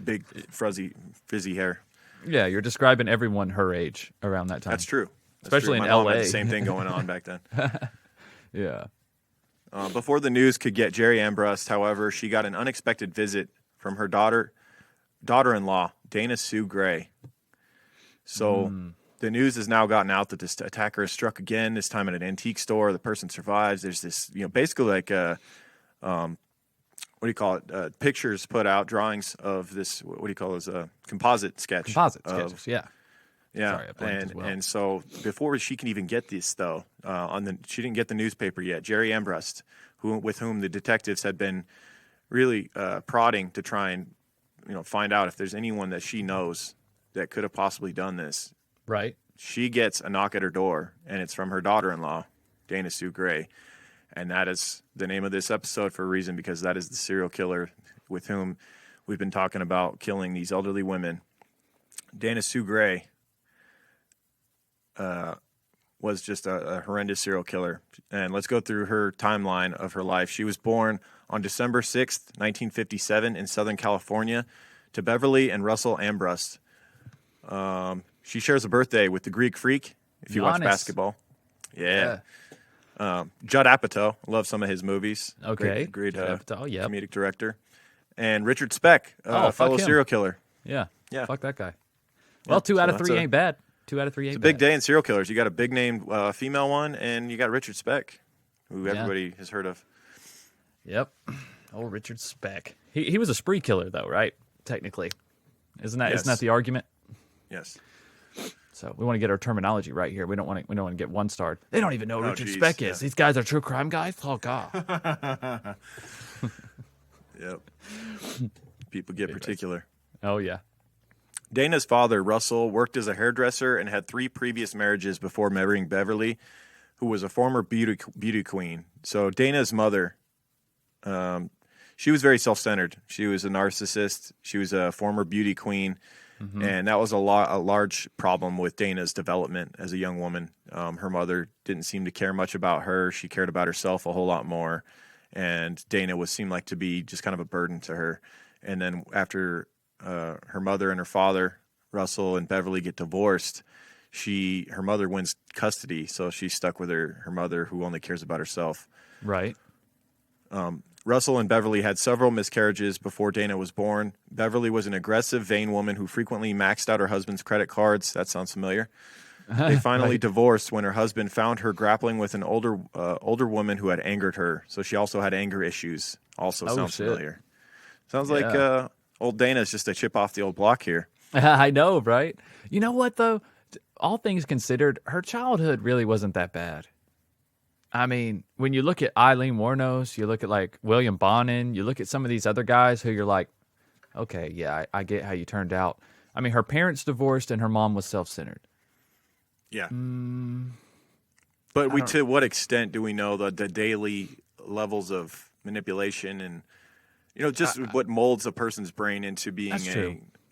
Speaker 1: big frizzy hair.
Speaker 2: Yeah, you're describing everyone her age around that time.
Speaker 1: That's true.
Speaker 2: Especially
Speaker 1: in
Speaker 2: in
Speaker 1: LA.
Speaker 2: LA.
Speaker 1: Had the same thing going on back then.
Speaker 2: Yeah.
Speaker 1: Before the news could get Jerry Ambrust, however, she got an unexpected visit from her daughter-in-law, Dana Sue Gray. So the news has now gotten out that this attacker has struck again, this time at an antique store. The person survives. There's this, basically like what do you call it? Pictures put out, drawings of this. What do you call those? Composite sketch.
Speaker 2: Composite sketches. Yeah.
Speaker 1: Yeah,
Speaker 2: Sorry, I blanked as well.
Speaker 1: And so before she can even get this, though, she didn't get the newspaper yet. Jerry Ambrust, with whom the detectives had been really prodding to try and find out if there's anyone that she knows that could have possibly done this.
Speaker 2: Right.
Speaker 1: She gets a knock at her door, and it's from her daughter-in-law, Dana Sue Gray. And that is the name of this episode for a reason, because that is the serial killer with whom we've been talking about killing these elderly women. Dana Sue Gray was just a horrendous serial killer. And let's go through her timeline of her life. She was born on December 6th, 1957 in Southern California to Beverly and Russell Ambrust. She shares a birthday with the Greek Freak, if you watch basketball. Yeah. Judd Apatow, love some of his movies.
Speaker 2: Okay.
Speaker 1: Great
Speaker 2: Apatow, yep.
Speaker 1: comedic director. And Richard Speck, fellow serial killer.
Speaker 2: Yeah.
Speaker 1: Yeah.
Speaker 2: Fuck that guy. Well, 2 out of 3 ain't bad. 2 out of 3 ain't bad.
Speaker 1: It's a big day in serial killers. You got a big name female one, and you got Richard Speck, who everybody has heard of.
Speaker 2: Yep. Oh, Richard Speck. He was a spree killer, though, right? Technically. Isn't that the argument?
Speaker 1: Yes.
Speaker 2: So we want to get our terminology right here. We don't want to get one starred. They don't even know who Richard Speck is. These guys are true crime guys. Oh God.
Speaker 1: Yep. People get particular.
Speaker 2: Oh yeah.
Speaker 1: Dana's father, Russell, worked as a hairdresser and had 3 previous marriages before marrying Beverly, who was a former beauty queen. So Dana's mother, she was very self-centered. She was a narcissist. She was a former beauty queen. And that was a large problem with Dana's development as a young woman. Her mother didn't seem to care much about her. She cared about herself a whole lot more. And Dana seemed like to be just kind of a burden to her. And then after her mother and her father, Russell and Beverly, get divorced, her mother wins custody. So she's stuck with her mother, who only cares about herself.
Speaker 2: Right.
Speaker 1: Russell and Beverly had several miscarriages before Dana was born. Beverly was an aggressive, vain woman who frequently maxed out her husband's credit cards. That sounds familiar. They finally divorced when her husband found her grappling with an older woman who had angered her. So she also had anger issues. Also sounds familiar. Sounds like old Dana's just a chip off the old block here.
Speaker 2: I know, right? You know what, though? All things considered, her childhood really wasn't that bad. I mean, when you look at Eileen Wuornos, you look at like William Bonin, you look at some of these other guys who you're like, okay, yeah, I get how you turned out. I mean, her parents divorced and her mom was self-centered.
Speaker 1: Yeah. But to what extent do we know the daily levels of manipulation and, just what molds a person's brain into being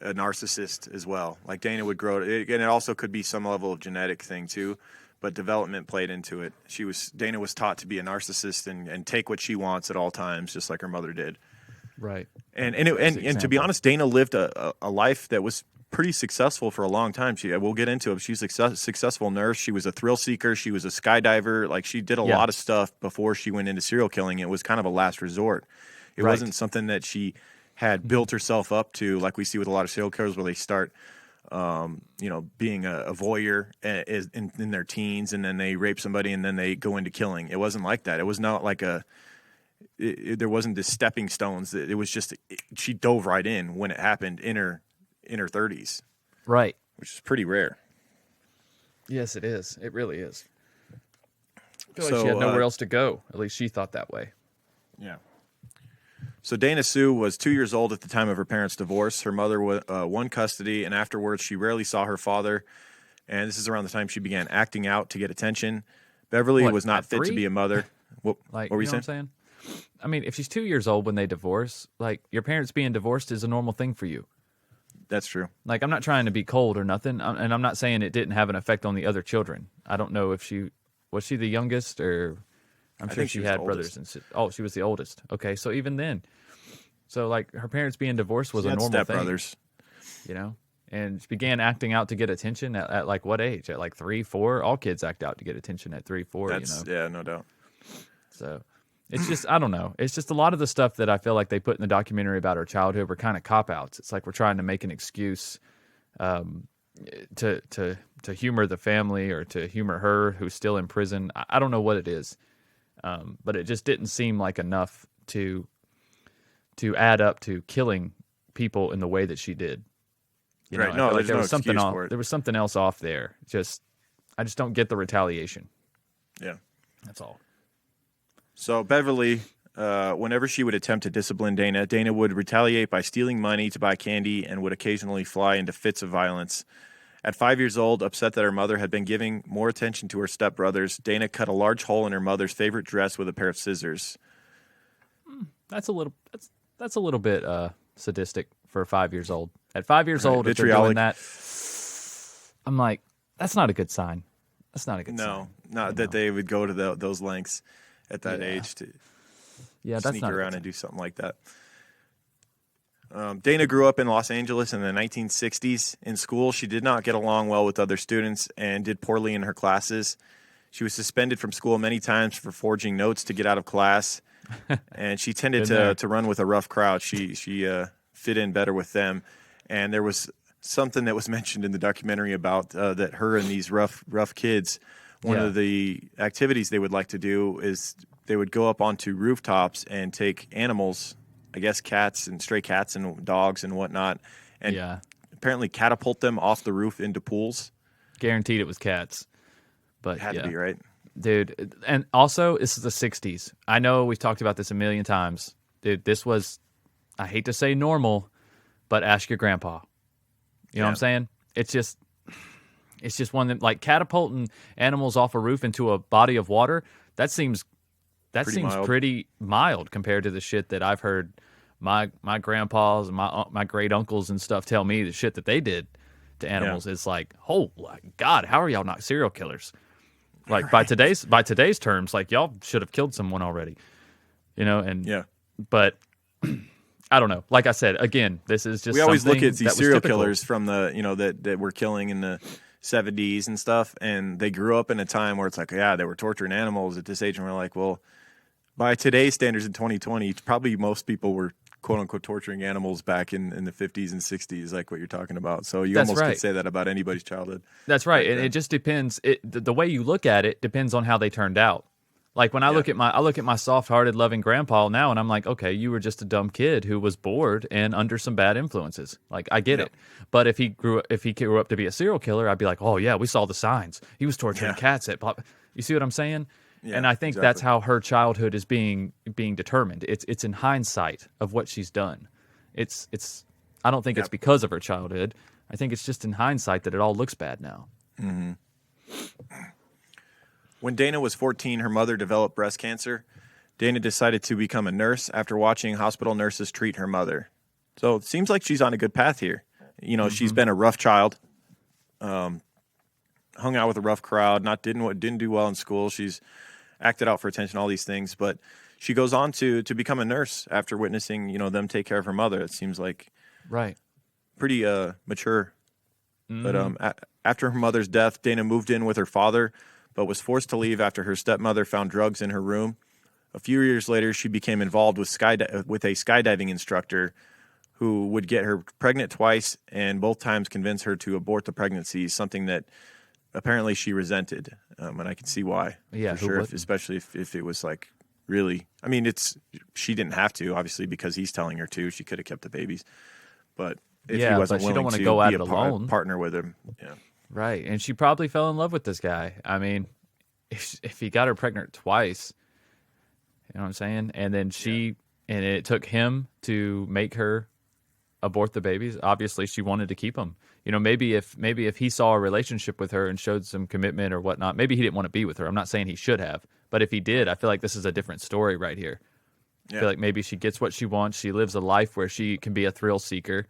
Speaker 1: a narcissist as well? Like Dana would grow, and it also could be some level of genetic thing too. But development played into it. Dana was taught to be a narcissist and take what she wants at all times, just like her mother did.
Speaker 2: Right.
Speaker 1: And to be honest, Dana lived a life that was pretty successful for a long time. We'll get into it. She's a successful nurse. She was a thrill seeker. She was a skydiver. Like she did a lot of stuff before she went into serial killing. It was kind of a last resort. It wasn't something that she had built herself up to, like we see with a lot of serial killers, where they start being a voyeur in their teens, and then they rape somebody, and then they go into killing. It wasn't like that. It was not like there wasn't this stepping stones. It was just she dove right in when it happened in her 30s,
Speaker 2: right? Which
Speaker 1: is pretty rare.
Speaker 2: Yes, it is. It really is. I feel like she had nowhere else to go. At least she thought that way.
Speaker 1: Yeah. So Dana Sue was 2 years old at the time of her parents' divorce. Her mother won custody, and afterwards she rarely saw her father. and this is around the time she began acting out to get attention. Beverly
Speaker 2: What,
Speaker 1: was not
Speaker 2: at
Speaker 1: fit to
Speaker 2: 3?
Speaker 1: be a mother. What
Speaker 2: Like,
Speaker 1: were
Speaker 2: you
Speaker 1: you
Speaker 2: know what
Speaker 1: saying?
Speaker 2: I'm saying? I mean, if she's 2 years old when they divorce, like, your parents being divorced is a normal thing for you.
Speaker 1: That's true.
Speaker 2: Like, I'm not trying to be cold or nothing, and I'm not saying it didn't have an effect on the other children. I don't know if was she the youngest, or I'm
Speaker 1: I
Speaker 2: sure
Speaker 1: think she
Speaker 2: she
Speaker 1: was
Speaker 2: had
Speaker 1: the
Speaker 2: brothers
Speaker 1: oldest.
Speaker 2: and sisters. Oh, she was the oldest. Okay, so even then, so like her parents being divorced was
Speaker 1: She
Speaker 2: a
Speaker 1: had
Speaker 2: normal thing,
Speaker 1: stepbrothers.
Speaker 2: you know. And she began acting out to get attention at like what age? At like 3, 4. All kids act out to get attention at 3, 4.
Speaker 1: That's
Speaker 2: You know.
Speaker 1: yeah, no doubt.
Speaker 2: So it's just, I don't know. It's just a lot of the stuff that I feel like they put in the documentary about her childhood were kind of cop outs. It's like we're trying to make an excuse to humor the family or to humor her who's still in prison. I don't know what it is, but it just didn't seem like enough to add up to killing people in the way that she did. You know,
Speaker 1: Right.
Speaker 2: I
Speaker 1: No,
Speaker 2: feel like
Speaker 1: there's
Speaker 2: there
Speaker 1: no
Speaker 2: was something
Speaker 1: excuse
Speaker 2: off.
Speaker 1: for it.
Speaker 2: There was something else off there. I just don't get the retaliation.
Speaker 1: Yeah.
Speaker 2: That's all.
Speaker 1: So Beverly, whenever she would attempt to discipline Dana, Dana would retaliate by stealing money to buy candy and would occasionally fly into fits of violence. At 5 years old, upset that her mother had been giving more attention to her stepbrothers, Dana cut a large hole in her mother's favorite dress with a pair of scissors.
Speaker 2: That's a little bit sadistic for 5 years old. At 5 years
Speaker 1: Right,
Speaker 2: old, if they're doing
Speaker 1: vitriolic.
Speaker 2: that, I'm like, that's not a good sign. That's not a good sign.
Speaker 1: No, not
Speaker 2: you
Speaker 1: that
Speaker 2: know?
Speaker 1: they would go to those lengths at that
Speaker 2: Yeah.
Speaker 1: age to
Speaker 2: Yeah, that's
Speaker 1: sneak
Speaker 2: not a good
Speaker 1: around
Speaker 2: sign.
Speaker 1: and do something like that. Dana grew up in Los Angeles in the 1960s. In school, she did not get along well with other students and did poorly in her classes. She was suspended from school many times for forging notes to get out of class, and she tended
Speaker 2: Been there.
Speaker 1: to run with a rough crowd. She fit in better with them, and there was something that was mentioned in the documentary about that her and these rough kids. One
Speaker 2: Yeah.
Speaker 1: of the activities they would like to do is they would go up onto rooftops and take animals, I guess cats and stray cats and dogs and whatnot, and
Speaker 2: Yeah.
Speaker 1: apparently catapult them off the roof into pools.
Speaker 2: Guaranteed it was cats. But
Speaker 1: It had
Speaker 2: yeah.
Speaker 1: to be, right?
Speaker 2: Dude, and also this is the 60s. I know we've talked about this a million times. Dude, this was, I hate to say normal, but ask your grandpa. You know what I'm
Speaker 1: Yeah.
Speaker 2: saying? It's just one that, like, catapulting animals off a roof into a body of water, that seems
Speaker 1: mild.
Speaker 2: pretty mild compared to the shit that I've heard my grandpas and my great uncles and stuff tell me. The shit that they did to animals is like, oh my God, how are y'all not serial killers? Like, by today's terms, like, y'all should have killed someone already, you know. And
Speaker 1: Yeah.
Speaker 2: but I don't know. Like I said, again, this is just
Speaker 1: We always look
Speaker 2: something
Speaker 1: at
Speaker 2: that
Speaker 1: these
Speaker 2: was
Speaker 1: serial
Speaker 2: typical.
Speaker 1: killers from the that were killing in the 70s and stuff, and they grew up in a time where it's like, yeah, they were torturing animals at this age, and we're like, well, by today's standards in 2020, probably most people were quote unquote torturing animals back in the 50s and 60s, like what you're talking about. So you
Speaker 2: That's
Speaker 1: almost
Speaker 2: right.
Speaker 1: could say that about anybody's childhood.
Speaker 2: That's right,
Speaker 1: back
Speaker 2: and
Speaker 1: then.
Speaker 2: it just depends. The way you look at it depends on how they turned out. Like when I look at my soft-hearted, loving grandpa now, and I'm like, okay, you were just a dumb kid who was bored and under some bad influences. Like, I get it. But if he grew up to be a serial killer, I'd be like, oh yeah, we saw the signs. He was torturing cats at blah. You see what I'm saying?
Speaker 1: Yeah,
Speaker 2: and I think
Speaker 1: exactly.
Speaker 2: that's how her childhood is being determined. It's in hindsight of what she's done. It's I don't think it's because of her childhood. I think it's just in hindsight that it all looks bad now.
Speaker 1: Mm-hmm. When Dana was 14, her mother developed breast cancer. Dana decided to become a nurse after watching hospital nurses treat her mother. So it seems like she's on a good path here. You know, she's been a rough child, hung out with a rough crowd, didn't do well in school. She's acted out for attention, all these things, but she goes on to become a nurse after witnessing, them take care of her mother. It seems like
Speaker 2: Right.
Speaker 1: pretty mature. But after her mother's death, Dana moved in with her father, but was forced to leave after her stepmother found drugs in her room. A few years later, she became involved with a skydiving instructor who would get her pregnant twice and both times convince her to abort the pregnancy, something that apparently she resented. And I can see why.
Speaker 2: Yeah,
Speaker 1: for
Speaker 2: who
Speaker 1: sure,
Speaker 2: wouldn't?
Speaker 1: especially if it was like really, I mean, she didn't have to, obviously, because he's telling her to. She could have kept the babies. But if
Speaker 2: Yeah,
Speaker 1: he wasn't
Speaker 2: but she don't
Speaker 1: willing
Speaker 2: wanna
Speaker 1: to
Speaker 2: go at
Speaker 1: be
Speaker 2: it
Speaker 1: a
Speaker 2: alone.
Speaker 1: partner with him, yeah.
Speaker 2: Right, and she probably fell in love with this guy. I mean, if he got her pregnant twice, you know what I'm saying? And then and it took him to make her abort the babies. Obviously, she wanted to keep them. maybe if he saw a relationship with her and showed some commitment or whatnot, maybe he didn't want to be with her. I'm not saying he should have, but if he did, I feel like this is a different story right here. I feel like maybe she gets what she wants. She lives a life where she can be a thrill seeker,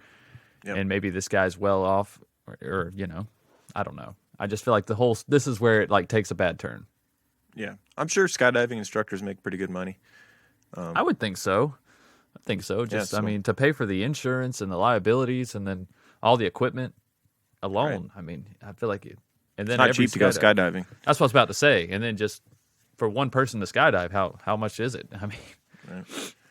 Speaker 2: and maybe this guy's well off, or I don't know. I just feel like this is where it like takes a bad turn.
Speaker 1: Yeah, I'm sure skydiving instructors make pretty good money.
Speaker 2: I would think so. Just, I mean, to pay for the insurance and the liabilities and then all the equipment alone. Right. I mean, I feel like and then
Speaker 1: it's not cheap to go skydiving.
Speaker 2: That's what I was about to say. And then just for one person to skydive, how much is it? I mean, right.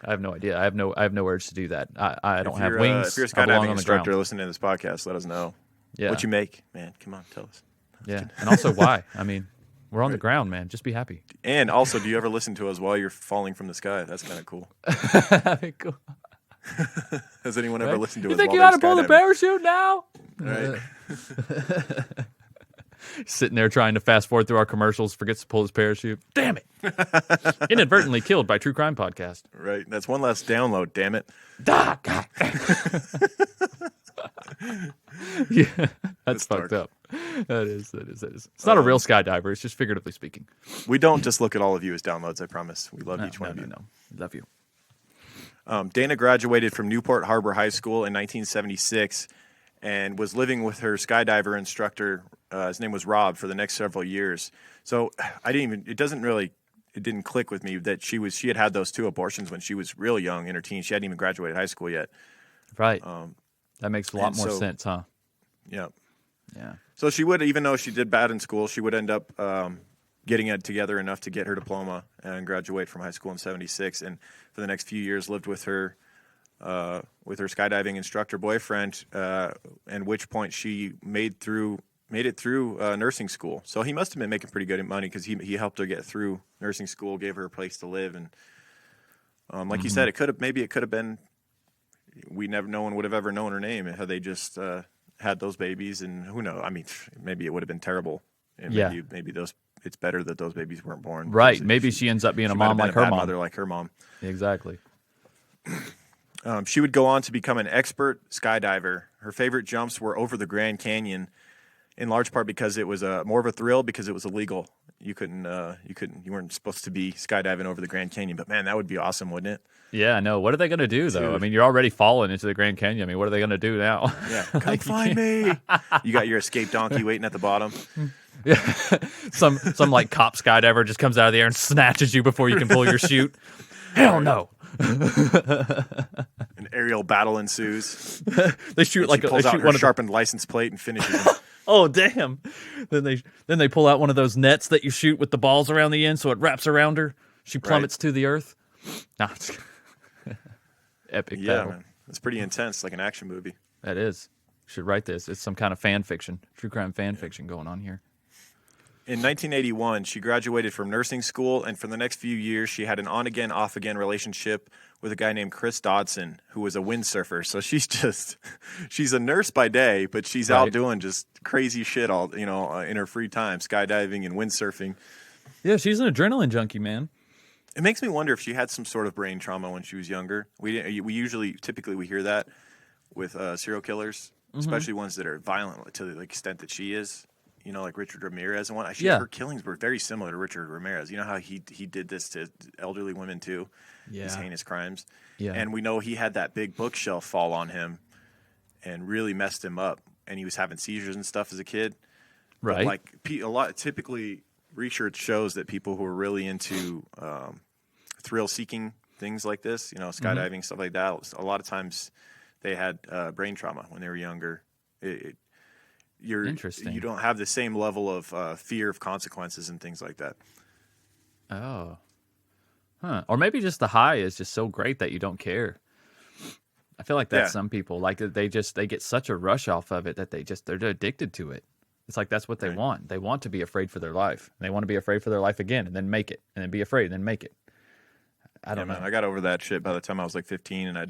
Speaker 2: I have no idea. I have no urge to do that. I don't have wings.
Speaker 1: If you're a skydiving instructor listening to this podcast, let us know what you make. Man, come on, tell us.
Speaker 2: Yeah, and also why. I mean, we're on the ground, man. Just be happy.
Speaker 1: And also, do you ever listen to us while you're falling from the sky? That's kind of cool.
Speaker 2: Cool.
Speaker 1: Has anyone ever listened to us?
Speaker 2: You think you ought to pull the parachute now?
Speaker 1: Right.
Speaker 2: Sitting there trying to fast forward through our commercials, forgets to pull his parachute. Damn it! Inadvertently killed by True Crime Podcast.
Speaker 1: Right. That's one less download. Damn it.
Speaker 2: God. Yeah, that's fucked up. That is. It's not a real skydiver. It's just figuratively speaking.
Speaker 1: We don't just look at all of you as downloads. I promise. We love each one of you.
Speaker 2: No, love you.
Speaker 1: Dana graduated from Newport Harbor High School in 1976 and was living with her skydiver instructor. His name was Rob for the next several years. So it didn't click with me that she had those 2 abortions when she was real young in her teens. She hadn't even graduated high school yet.
Speaker 2: Right. That makes a lot more sense, huh?
Speaker 1: Yeah.
Speaker 2: Yeah.
Speaker 1: So she would, even though she did bad in school, she would end up getting it together enough to get her diploma and graduate from high school in 76. And for the next few years lived with her skydiving instructor boyfriend, at which point she made it through nursing school. So he must have been making pretty good money because he helped her get through nursing school, gave her a place to live. And like you said, it could have been, no one would have ever known her name had they just had those babies. And who knows? I mean, maybe it would have been terrible. And maybe it's better that those babies weren't born.
Speaker 2: Right. Maybe she ends up being a mom like her mom.
Speaker 1: Mother like her mom.
Speaker 2: Exactly.
Speaker 1: She would go on to become an expert skydiver. Her favorite jumps were over the Grand Canyon, in large part because it was more of a thrill because it was illegal. You weren't supposed to be skydiving over the Grand Canyon. But man, that would be awesome, wouldn't it?
Speaker 2: Yeah, I know. What are they going to do, though? I mean, you're already falling into the Grand Canyon. I mean, what are they going to do now?
Speaker 1: Yeah, come find me. You got your escape donkey waiting at the bottom.
Speaker 2: Yeah, some like cop skydiver just comes out of the air and snatches you before you can pull your chute. Hell no.
Speaker 1: An aerial battle ensues.
Speaker 2: They shoot like
Speaker 1: pulls out her sharpened license plate and finishes him.
Speaker 2: Oh damn! Then they pull out one of those nets that you shoot with the balls around the end, so it wraps around her. She plummets to the earth. Nah, epic.
Speaker 1: Yeah, man, it's pretty intense, like an action movie.
Speaker 2: That is. Should write this. It's some kind of fan fiction, true crime fan fiction going on here.
Speaker 1: In 1981, she graduated from nursing school, and for the next few years, she had an on-again, off-again relationship with a guy named Chris Dodson, who was a windsurfer. So she's a nurse by day, but she's out doing just crazy shit all in her free time, skydiving and windsurfing.
Speaker 2: Yeah, she's an adrenaline junkie, man.
Speaker 1: It makes me wonder if she had some sort of brain trauma when she was younger. We typically hear that with serial killers, especially ones that are violent to the extent that she is. Like Richard Ramirez and one. Her killings were very similar to Richard Ramirez. You know how he did this to elderly women too? Yeah. These heinous crimes. Yeah. And we know he had that big bookshelf fall on him and really messed him up. And he was having seizures and stuff as a kid.
Speaker 2: Right.
Speaker 1: But typically research shows that people who are really into thrill-seeking things like this, skydiving, stuff like that, a lot of times they had brain trauma when they were younger.
Speaker 2: Interesting.
Speaker 1: You don't have the same level of fear of consequences and things like that.
Speaker 2: Oh. Huh. Or maybe just the high is just so great that you don't care. I feel like that's some people. Like they get such a rush off of it that they're addicted to it. It's like that's what they want. They want to be afraid for their life. They want to be afraid for their life again and then make it. And then be afraid and then make it. I don't know. Man,
Speaker 1: I got over that shit by the time I was like 15 and I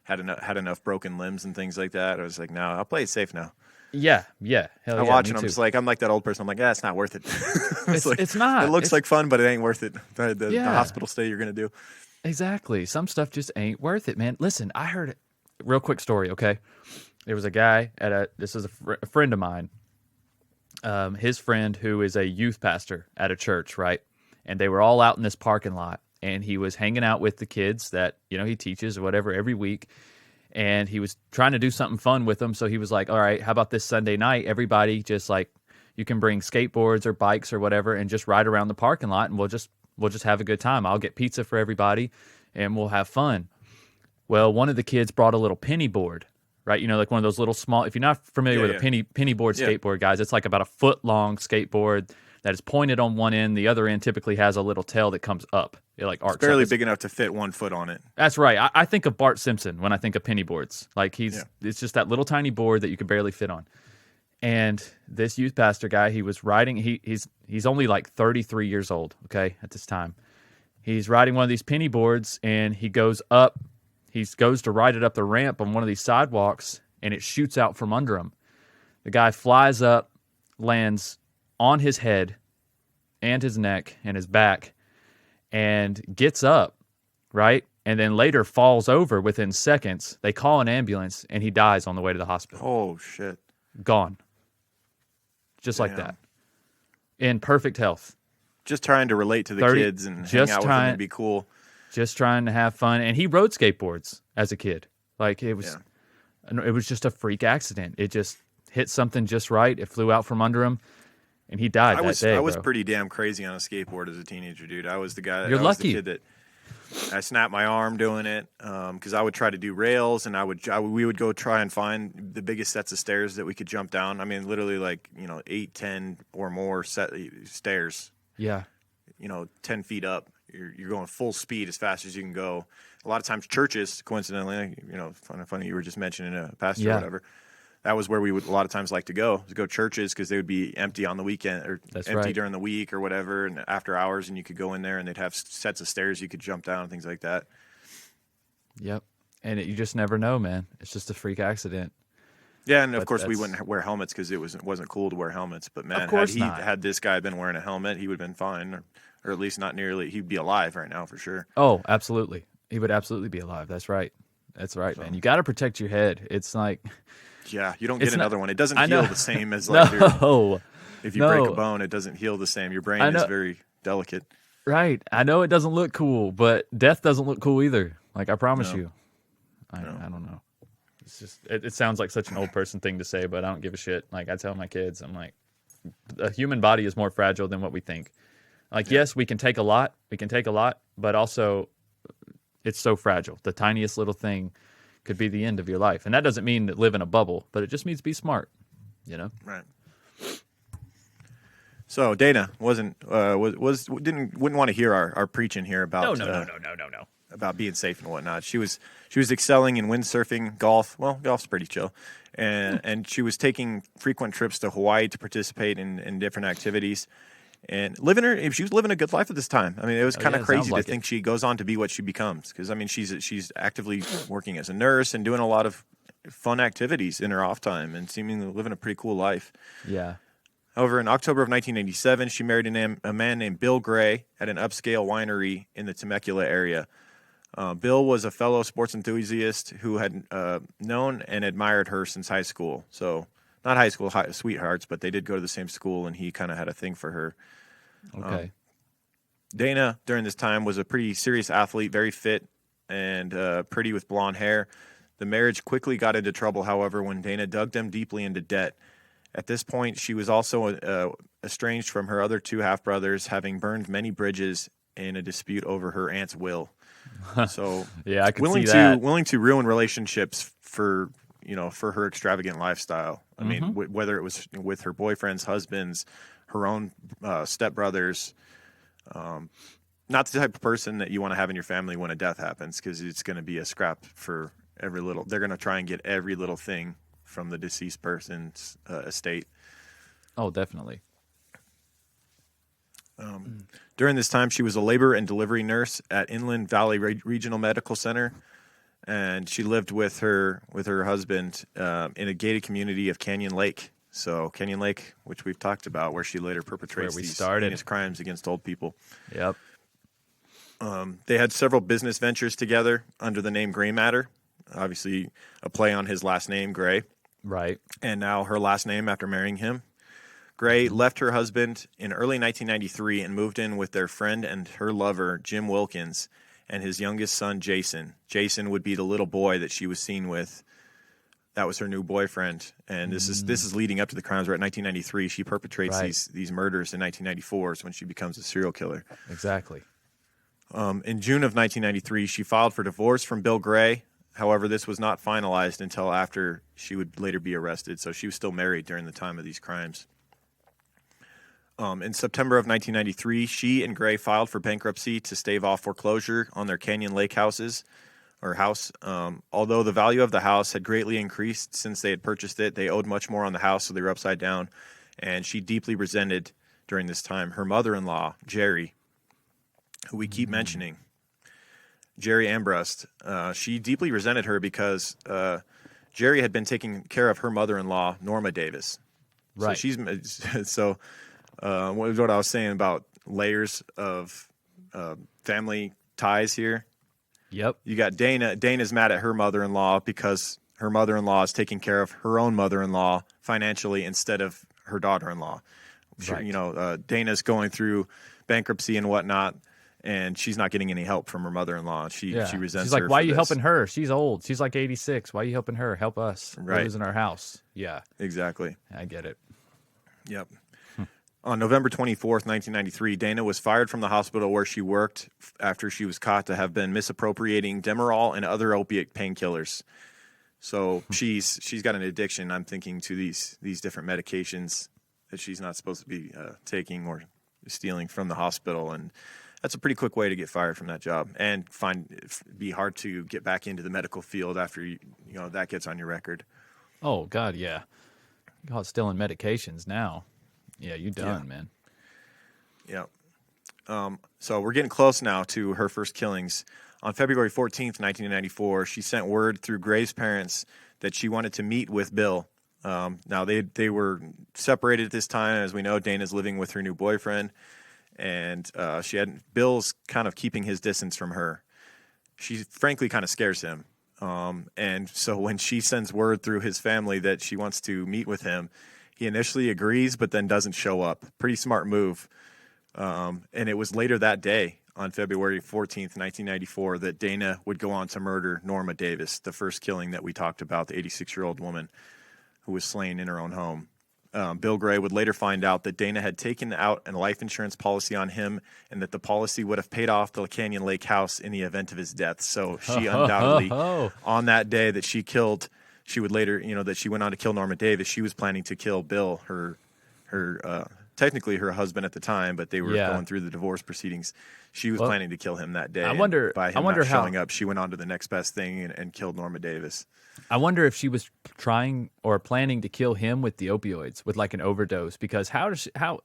Speaker 1: had enough broken limbs and things like that. I was like, no, I'll play it safe now.
Speaker 2: Yeah. Hell
Speaker 1: I watch and I'm like that old person. I'm like, it's not worth it.
Speaker 2: It's not.
Speaker 1: It looks like fun, but it ain't worth it. The hospital stay you're going to do.
Speaker 2: Exactly. Some stuff just ain't worth it, man. Listen, I heard real quick story, okay? there was a guy this is a friend of mine, his friend who is a youth pastor at a church, right? And they were all out in this parking lot, and he was hanging out with the kids that, he teaches or whatever every week. And he was trying to do something fun with them. So he was like, all right, how about this Sunday night? Everybody just you can bring skateboards or bikes or whatever and just ride around the parking lot, and we'll just have a good time. I'll get pizza for everybody and we'll have fun. Well, one of the kids brought a little penny board, right? Like one of those little small, if you're not familiar with a penny board skateboard, guys, it's like about a foot long skateboard that is pointed on one end. The other end typically has a little tail that comes up. It arcs.
Speaker 1: It's barely big enough to fit 1 foot on it.
Speaker 2: That's right. I think of Bart Simpson when I think of penny boards. It's just that little tiny board that you could barely fit on. And this youth pastor guy, he was riding. He's only 33 years old. Okay, at this time, he's riding one of these penny boards, and he goes up. He goes to ride it up the ramp on one of these sidewalks, and it shoots out from under him. The guy flies up, lands on his head and his neck and his back, and gets up, right? And then later falls over within seconds. They call an ambulance, and he dies on the way to the hospital.
Speaker 1: Oh, shit.
Speaker 2: Gone. Just like that. In perfect health.
Speaker 1: Just trying to relate to the kids and hang out with them and be cool.
Speaker 2: Just trying to have fun. And he rode skateboards as a kid. It was just a freak accident. It just hit something just right. It flew out from under him, and he died that day.
Speaker 1: I was pretty damn crazy on a skateboard as a teenager, dude. I was the guy.
Speaker 2: You're lucky.
Speaker 1: The kid that I snapped my arm doing it because I would try to do rails, and we would go try and find the biggest sets of stairs that we could jump down. I mean, literally 8, 10 or more stairs.
Speaker 2: Yeah.
Speaker 1: 10 feet up. You're going full speed as fast as you can go. A lot of times churches, coincidentally, funny you were just mentioning a pastor or whatever. That was where we would a lot of times like to go churches because they would be empty on the weekend or empty during the week or whatever, and after hours, and you could go in there and they'd have sets of stairs you could jump down and things like that.
Speaker 2: Yep. And you just never know, man. It's just a freak accident.
Speaker 1: Yeah, and of course we wouldn't wear helmets because it wasn't cool to wear helmets. But man, had this guy been wearing a helmet, he would have been fine, or at least not nearly. He'd be alive right now for sure.
Speaker 2: Oh, absolutely. He would absolutely be alive. That's right. That's right, man. You got to protect your head. It's
Speaker 1: yeah, you don't get another one. It doesn't heal the same as if you break a bone, it doesn't heal the same. Your brain is very delicate.
Speaker 2: Right. I know it doesn't look cool, but death doesn't look cool either. I promise you. I don't know. It's just it sounds like such an old person thing to say, but I don't give a shit. I tell my kids, I'm like, the human body is more fragile than what we think. Yes, we can take a lot, but also it's so fragile. The tiniest little thing could be the end of your life. And that doesn't mean to live in a bubble, but it just means be smart,
Speaker 1: Right. So Dana wouldn't want to hear our preaching here about
Speaker 2: no.
Speaker 1: About being safe and whatnot. She was excelling in windsurfing, golf. Well, golf's pretty chill, and she was taking frequent trips to Hawaii to participate in different activities, and she was living a good life at this time. I mean, it was kind of crazy to think she goes on to be what she becomes, because I mean, she's actively working as a nurse and doing a lot of fun activities in her off time and seemingly living a pretty cool life.
Speaker 2: Yeah.
Speaker 1: However, in October of 1987, she married a man named Bill Gray at an upscale winery in the Temecula area. Bill was a fellow sports enthusiast who had known and admired her since high school. So, not high school sweethearts, but they did go to the same school, and he kind of had a thing for her.
Speaker 2: Okay.
Speaker 1: Dana, during this time, was a pretty serious athlete, very fit, and pretty with blonde hair. The marriage quickly got into trouble, however, when Dana dug them deeply into debt. At this point, she was also estranged from her other two half-brothers, having burned many bridges in a dispute over her aunt's will. So,
Speaker 2: yeah, I can see that.
Speaker 1: Willing to ruin relationships for her extravagant lifestyle. I mean, whether it was with her boyfriend's husbands, her own stepbrothers. Not the type of person that you want to have in your family when a death happens, because it's going to be a scrap for every little. They're going to try and get every little thing from the deceased person's estate.
Speaker 2: Oh, definitely.
Speaker 1: During this time, she was a labor and delivery nurse at Inland Valley Regional Medical Center, and she lived with her husband in a gated community of Canyon Lake. So Canyon Lake, which we've talked about, where she later perpetrates these heinous crimes against old people.
Speaker 2: Yep.
Speaker 1: They had several business ventures together under the name Gray Matter, obviously a play on his last name, Gray.
Speaker 2: Right.
Speaker 1: and now her last name after marrying him. Gray left her husband in early 1993 and moved in with their friend and her lover, Jim Wilkins, and his youngest son, Jason. Jason would be the little boy that she was seen with. That was her new boyfriend, and this is leading up to the crimes. Right, 1993, she perpetrates these murders. In 1994 is when she becomes a serial killer.
Speaker 2: Exactly.
Speaker 1: In June of 1993, she filed for divorce from Bill Gray. However, this was not finalized until after she would later be arrested, so she was still married during the time of these crimes. In September of 1993, she and Gray filed for bankruptcy to stave off foreclosure on their Canyon Lake house. Although the value of the house had greatly increased since they had purchased it, they owed much more on the house, so they were upside down. And she deeply resented during this time her mother-in-law, Jerry, who we keep mentioning, Jerry Ambrust. She deeply resented her because Jerry had been taking care of her mother-in-law, Norma Davis.
Speaker 2: Right.
Speaker 1: What I was saying about layers of family ties here.
Speaker 2: Yep.
Speaker 1: You got Dana. Dana's mad at her mother-in-law because her mother-in-law is taking care of her own mother-in-law financially instead of her daughter-in-law.
Speaker 2: Right.
Speaker 1: Dana's going through bankruptcy and whatnot, and she's not getting any help from her mother-in-law. She resents.
Speaker 2: She's like,
Speaker 1: her
Speaker 2: "Why are
Speaker 1: for
Speaker 2: you
Speaker 1: this.
Speaker 2: helping her? She's old. She's like 86. Why are you helping her? Help us.
Speaker 1: Right.
Speaker 2: We're losing our house." Yeah.
Speaker 1: Exactly.
Speaker 2: I get it.
Speaker 1: Yep. On November 24th, 1993, Dana was fired from the hospital where she worked after she was caught to have been misappropriating Demerol and other opiate painkillers. So she's got an addiction, I'm thinking, to these different medications that she's not supposed to be taking or stealing from the hospital. And that's a pretty quick way to get fired from that job and be hard to get back into the medical field after that gets on your record.
Speaker 2: Oh, God, yeah. You call it stealing medications now. Yeah, you done, man.
Speaker 1: Yeah. So we're getting close now to her first killings. On February 14th, 1994, she sent word through Gray's parents that she wanted to meet with Bill. Now, they were separated at this time. As we know, Dana's living with her new boyfriend, and Bill's kind of keeping his distance from her. She frankly kind of scares him. And so when she sends word through his family that she wants to meet with him, he initially agrees, but then doesn't show up. Pretty smart move. And it was later that day, on February 14th, 1994, that Dana would go on to murder Norma Davis, the first killing that we talked about, the 86-year-old woman who was slain in her own home. Bill Gray would later find out that Dana had taken out a life insurance policy on him and that the policy would have paid off the Canyon Lake house in the event of his death. So she undoubtedly, on that day that she killed... She would later, that she went on to kill Norma Davis. She was planning to kill Bill, her technically her husband at the time, but they were going through the divorce proceedings. She was planning to kill him that day. By him not showing up, she went on to the next best thing and killed Norma Davis.
Speaker 2: I wonder if she was trying or planning to kill him with the opioids, with like an overdose. Because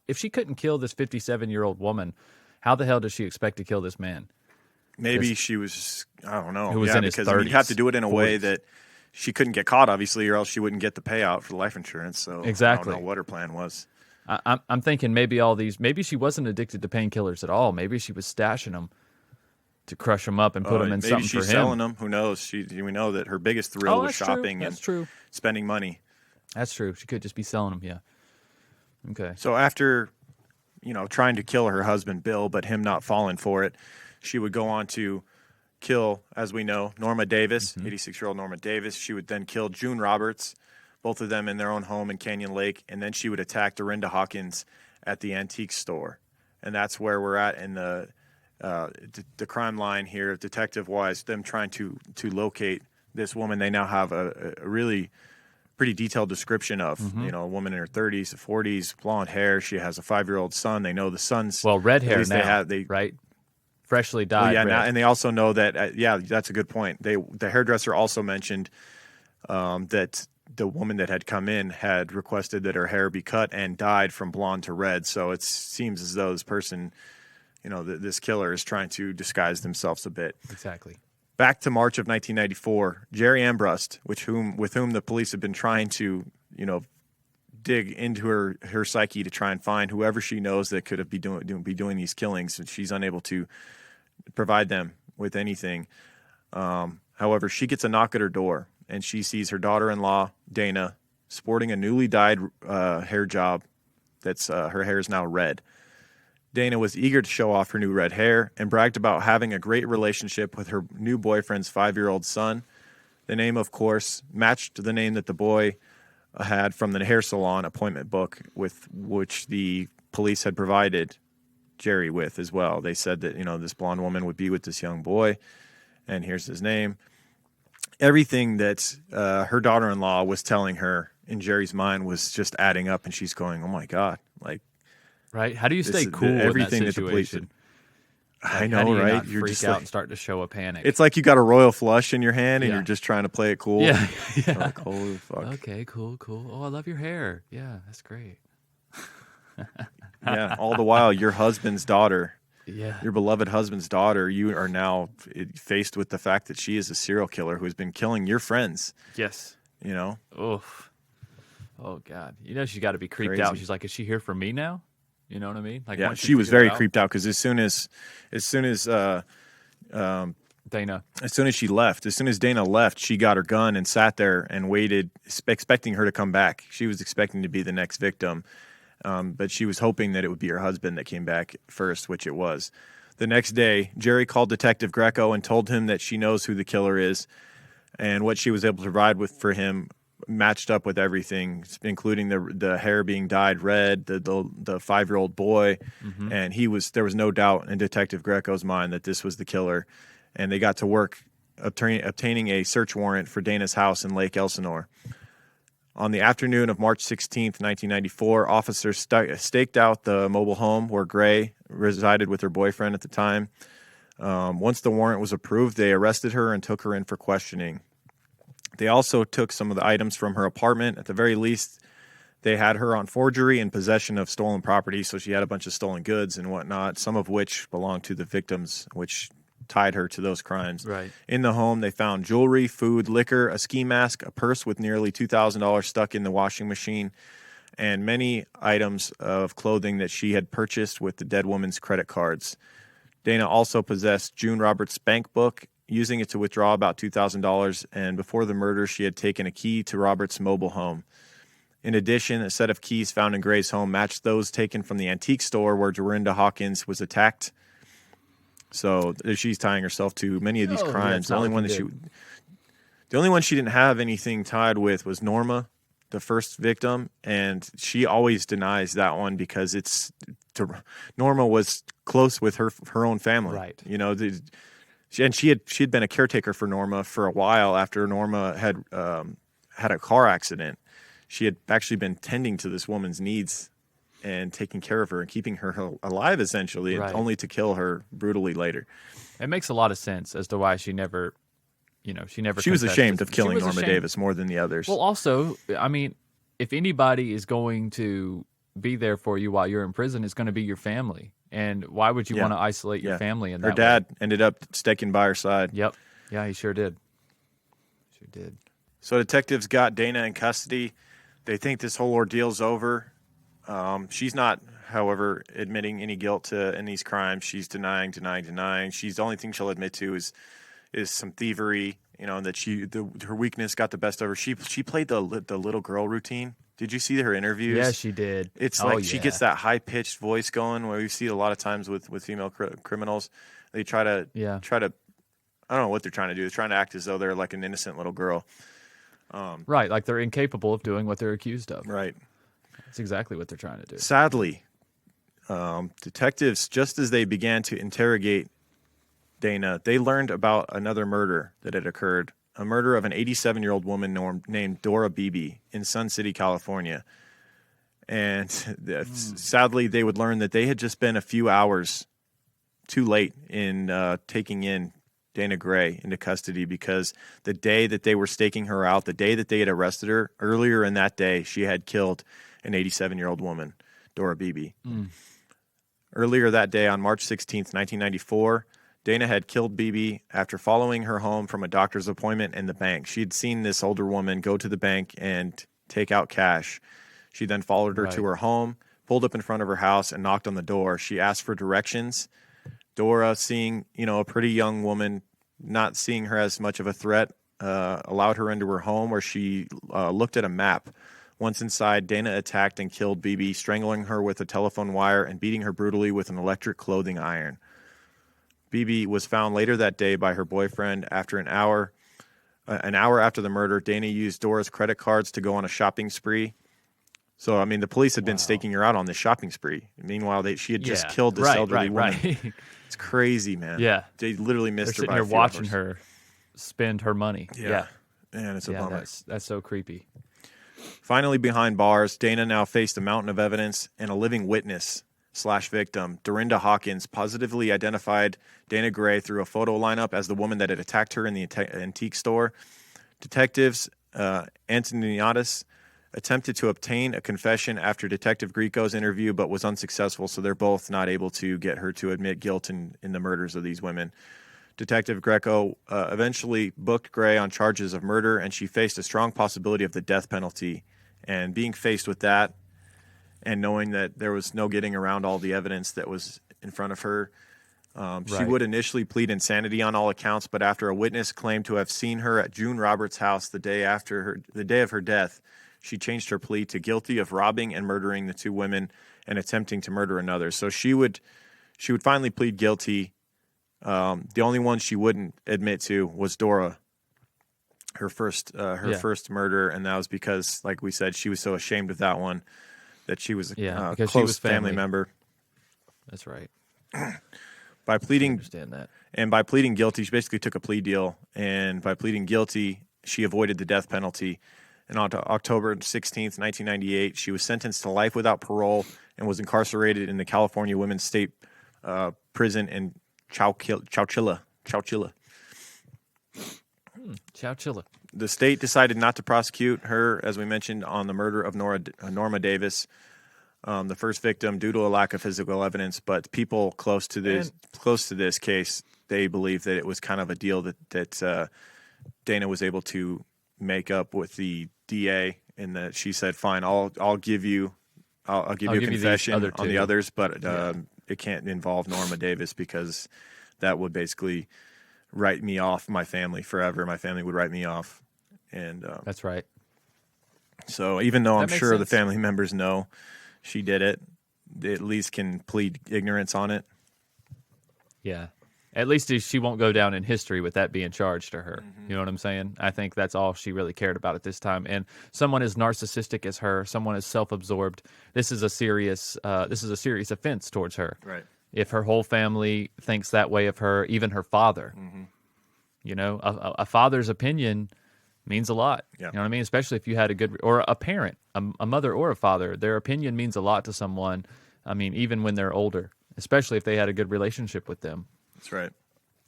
Speaker 2: if she couldn't kill this 57-year-old woman, how the hell does she expect to kill this man?
Speaker 1: Maybe she was, I don't know.
Speaker 2: Who was in his 30s,
Speaker 1: you have to do it in a
Speaker 2: 40s.
Speaker 1: way that she couldn't get caught, obviously, or else she wouldn't get the payout for the life insurance. So
Speaker 2: exactly.
Speaker 1: I don't know what her plan was.
Speaker 2: I'm thinking maybe she wasn't addicted to painkillers at all. Maybe she was stashing them to crush them up and put them in something for him.
Speaker 1: Maybe she's selling them. Who knows? We know that her biggest thrill was shopping and spending money.
Speaker 2: That's true. She could just be selling them, yeah. Okay.
Speaker 1: So after, trying to kill her husband, Bill, but him not falling for it, she would go on to kill, as we know, Norma Davis, 86-year-old Norma Davis. She would then kill June Roberts, both of them in their own home in Canyon Lake, and then she would attack Dorinda Hawkins at the antique store. And that's where we're at in the crime line here, detective-wise, them trying to locate this woman. They now have a really pretty detailed description of, a woman in her 30s, 40s, blonde hair. She has a 5-year-old son. They know the son's...
Speaker 2: Well, red hair now,
Speaker 1: they
Speaker 2: right? Freshly dyed.
Speaker 1: Well, and they also know that. That's a good point. The hairdresser also mentioned that the woman that had come in had requested that her hair be cut and dyed from blonde to red. So it seems as though this person, this killer is trying to disguise themselves a bit.
Speaker 2: Exactly.
Speaker 1: Back to March of 1994, Jerry Ambrust, with whom the police have been trying to, dig into her psyche to try and find whoever she knows that could be doing these killings, and she's unable to provide them with anything. However, she gets a knock at her door, and she sees her daughter-in-law, Dana, sporting a newly dyed hair job. That's her hair is now red. Dana was eager to show off her new red hair and bragged about having a great relationship with her new boyfriend's 5-year-old son. The name, of course, matched the name that the boy had from the hair salon appointment book with which the police had provided Jerry with as well. They said that, this blonde woman would be with this young boy, and here's his name. Everything that her daughter-in-law was telling her in Jerry's mind was just adding up, and she's going, oh my God, like,
Speaker 2: right? How do you stay cool
Speaker 1: everything
Speaker 2: in that
Speaker 1: that the police
Speaker 2: situation?
Speaker 1: I know,
Speaker 2: how do you
Speaker 1: right?
Speaker 2: Not
Speaker 1: You're
Speaker 2: freak
Speaker 1: just
Speaker 2: out
Speaker 1: like,
Speaker 2: and start to show a panic.
Speaker 1: it's like you got a royal flush in your hand, and
Speaker 2: Yeah.
Speaker 1: you're just trying to play it cool.
Speaker 2: yeah, yeah.
Speaker 1: Like, holy fuck.
Speaker 2: Okay, cool. Oh, I love your hair. Yeah, that's great.
Speaker 1: Yeah, all the while, your husband's daughter,
Speaker 2: Yeah.
Speaker 1: your beloved husband's daughter, you are now faced with the fact that she is a serial killer who has been killing your friends,
Speaker 2: Yes. Oof. Oh God. She's got to be creeped out.
Speaker 1: Crazy.
Speaker 2: She's like, is she here for me now? You know what I mean? Like,
Speaker 1: Yeah,
Speaker 2: once you
Speaker 1: she was
Speaker 2: figure it
Speaker 1: very
Speaker 2: out-
Speaker 1: creeped out because as soon as
Speaker 2: Dana.
Speaker 1: she left, as soon as Dana left, she got her gun and sat there and waited, expecting her to come back. She was expecting to be the next victim, but she was hoping that it would be her husband that came back first, which it was. The next day, Jerry called Detective Greco and told him that she knows who the killer is, and what she was able to provide for him matched up with everything, including the hair being dyed red, the 5-year-old boy, and there was no doubt in Detective Greco's mind that this was the killer, and they got to work obtaining a search warrant for Dana's house in Lake Elsinore. On the afternoon of March 16th, 1994, officers staked out the mobile home where Gray resided with her boyfriend at the time. Once the warrant was approved, they arrested her and took her in for questioning. They also took some of the items from her apartment. At the very least, they had her on forgery and possession of stolen property, so she had a bunch of stolen goods and whatnot, some of which belonged to the victims, which tied her to those crimes.
Speaker 2: Right.
Speaker 1: In the home, they found jewelry, food, liquor, a ski mask, a purse with nearly $2,000 stuck in the washing machine, and many items of clothing that she had purchased with the dead woman's credit cards. Dana also possessed June Roberts' bank book, using it to withdraw about $2,000, and before the murder, she had taken a key to Roberts' mobile home. In addition, a set of keys found in Gray's home matched those taken from the antique store where Dorinda Hawkins was attacked. So she's tying herself to many of these
Speaker 2: Oh, yeah,
Speaker 1: crimes.
Speaker 2: it's
Speaker 1: The
Speaker 2: not
Speaker 1: only
Speaker 2: looking
Speaker 1: one she didn't have anything tied with was Norma, the first victim, and she always denies that one because Norma was close with her own family.
Speaker 2: Right.
Speaker 1: And she had been a caretaker for Norma for a while after Norma had had a car accident. She had actually been tending to this woman's needs and taking care of her and keeping her alive, essentially,
Speaker 2: Right.
Speaker 1: only to kill her brutally later.
Speaker 2: It makes a lot of sense as to why she never. She never.
Speaker 1: She was
Speaker 2: confessed
Speaker 1: ashamed
Speaker 2: this.
Speaker 1: of killing
Speaker 2: She was
Speaker 1: Norma
Speaker 2: ashamed.
Speaker 1: Davis more than the others.
Speaker 2: Well, also, I mean, if anybody is going to be there for you while you're in prison, it's going to be your family. And why would you
Speaker 1: Yeah.
Speaker 2: want to isolate your
Speaker 1: Yeah.
Speaker 2: family in
Speaker 1: Her
Speaker 2: that
Speaker 1: dad
Speaker 2: way?
Speaker 1: ended up sticking by her side.
Speaker 2: Yep. Yeah, he sure did. Sure did.
Speaker 1: So detectives got Dana in custody. They think this whole ordeal's over. She's not, however, admitting any guilt in these crimes. She's denying. The only thing she'll admit to is some thievery. That her weakness got the best of her. She played the little girl routine. Did you see her interviews?
Speaker 2: Yeah, she did.
Speaker 1: It's
Speaker 2: Oh,
Speaker 1: like she
Speaker 2: yeah.
Speaker 1: gets that high pitched voice going. Where we see it a lot of times with female criminals. They try to. I don't know what they're trying to do. They're trying to act as though they're like an innocent little girl.
Speaker 2: Right, like they're incapable of doing what they're accused of.
Speaker 1: Right.
Speaker 2: That's exactly what they're trying to do.
Speaker 1: Sadly, detectives, just as they began to interrogate Dana, they learned about another murder that had occurred, a murder of an 87-year-old woman named Dora Beebe in Sun City, California. And sadly, they would learn that they had just been a few hours too late in taking in Dana Gray into custody, because the day that they were staking her out, the day that they had arrested her, earlier in that day, she had killed an 87-year-old woman, Dora Beebe. Earlier that day, on March 16th, 1994, Dana had killed Beebe after following her home from a doctor's appointment and the bank. She had seen this older woman go to the bank and take out cash. She then followed her to her home, pulled up in front of her house, and knocked on the door. She asked for directions. Dora, seeing a pretty young woman, not seeing her as much of a threat, allowed her into her home, where she looked at a map Once inside, Dana attacked and killed BB, strangling her with a telephone wire and beating her brutally with an electric clothing iron. BB was found later that day by her boyfriend after an hour after the murder. Dana used Dora's credit cards to go on a shopping spree. So, I mean, the police had been staking her out on this shopping spree. Meanwhile, she had just killed this elderly woman.
Speaker 2: Right.
Speaker 1: It's crazy, man.
Speaker 2: Yeah.
Speaker 1: They literally missed
Speaker 2: They're
Speaker 1: her by
Speaker 2: sitting
Speaker 1: a
Speaker 2: here
Speaker 1: few
Speaker 2: watching
Speaker 1: hours.
Speaker 2: her spend her money. Yeah.
Speaker 1: Man, it's a bummer.
Speaker 2: That's so creepy.
Speaker 1: Finally, behind bars, Dana now faced a mountain of evidence and a living witness / victim. Dorinda Hawkins positively identified Dana Gray through a photo lineup as the woman that had attacked her in the antique store. Detectives Antoniadis attempted to obtain a confession after Detective Grieco's interview, but was unsuccessful, so they're both not able to get her to admit guilt in the murders of these women. Detective Greco eventually booked Gray on charges of murder, and she faced a strong possibility of the death penalty. And being faced with that, and knowing that there was no getting around all the evidence that was in front of her, she would initially plead insanity on all accounts, but after a witness claimed to have seen her at June Roberts' house the day of her death, she changed her plea to guilty of robbing and murdering the two women and attempting to murder another. So she would finally plead guilty. The only one she wouldn't admit to was Dora, her first murder, and that was because, like we said, she was so ashamed of that one that she was a
Speaker 2: because
Speaker 1: close
Speaker 2: she was
Speaker 1: family member.
Speaker 2: That's right.
Speaker 1: By
Speaker 2: I
Speaker 1: pleading
Speaker 2: understand that.
Speaker 1: And by pleading guilty, she basically took a plea deal. And by pleading guilty, she avoided the death penalty. And on October 16th, 1998, she was sentenced to life without parole and was incarcerated in the California Women's State Prison in Chowchilla.
Speaker 2: Chowchilla.
Speaker 1: The state decided not to prosecute her, as we mentioned, on the murder of Norma Davis, the first victim, due to a lack of physical evidence. But people close to this case, they believe that it was kind of a deal that Dana was able to make up with the DA, and that she said, "Fine, I'll give you a confession on the others, but it can't involve Norma Davis because that would basically write me off my family forever. My family would write me off." And
Speaker 2: that's right.
Speaker 1: So even though I'm sure the
Speaker 2: sense.
Speaker 1: family members know she did it, they at least can plead ignorance on it.
Speaker 2: Yeah. At least she won't go down in history with that being charged to her. Mm-hmm. You know what I'm saying? I think that's all she really cared about at this time. And someone as narcissistic as her, someone as self-absorbed, this is a serious offense towards her.
Speaker 1: Right.
Speaker 2: If her whole family thinks that way of her, even her father, you know, a father's opinion means a lot.
Speaker 1: Yeah.
Speaker 2: You know what I mean? Especially if you had or a parent, a mother or a father, their opinion means a lot to someone. I mean, even when they're older, especially if they had a good relationship with them.
Speaker 1: That's right.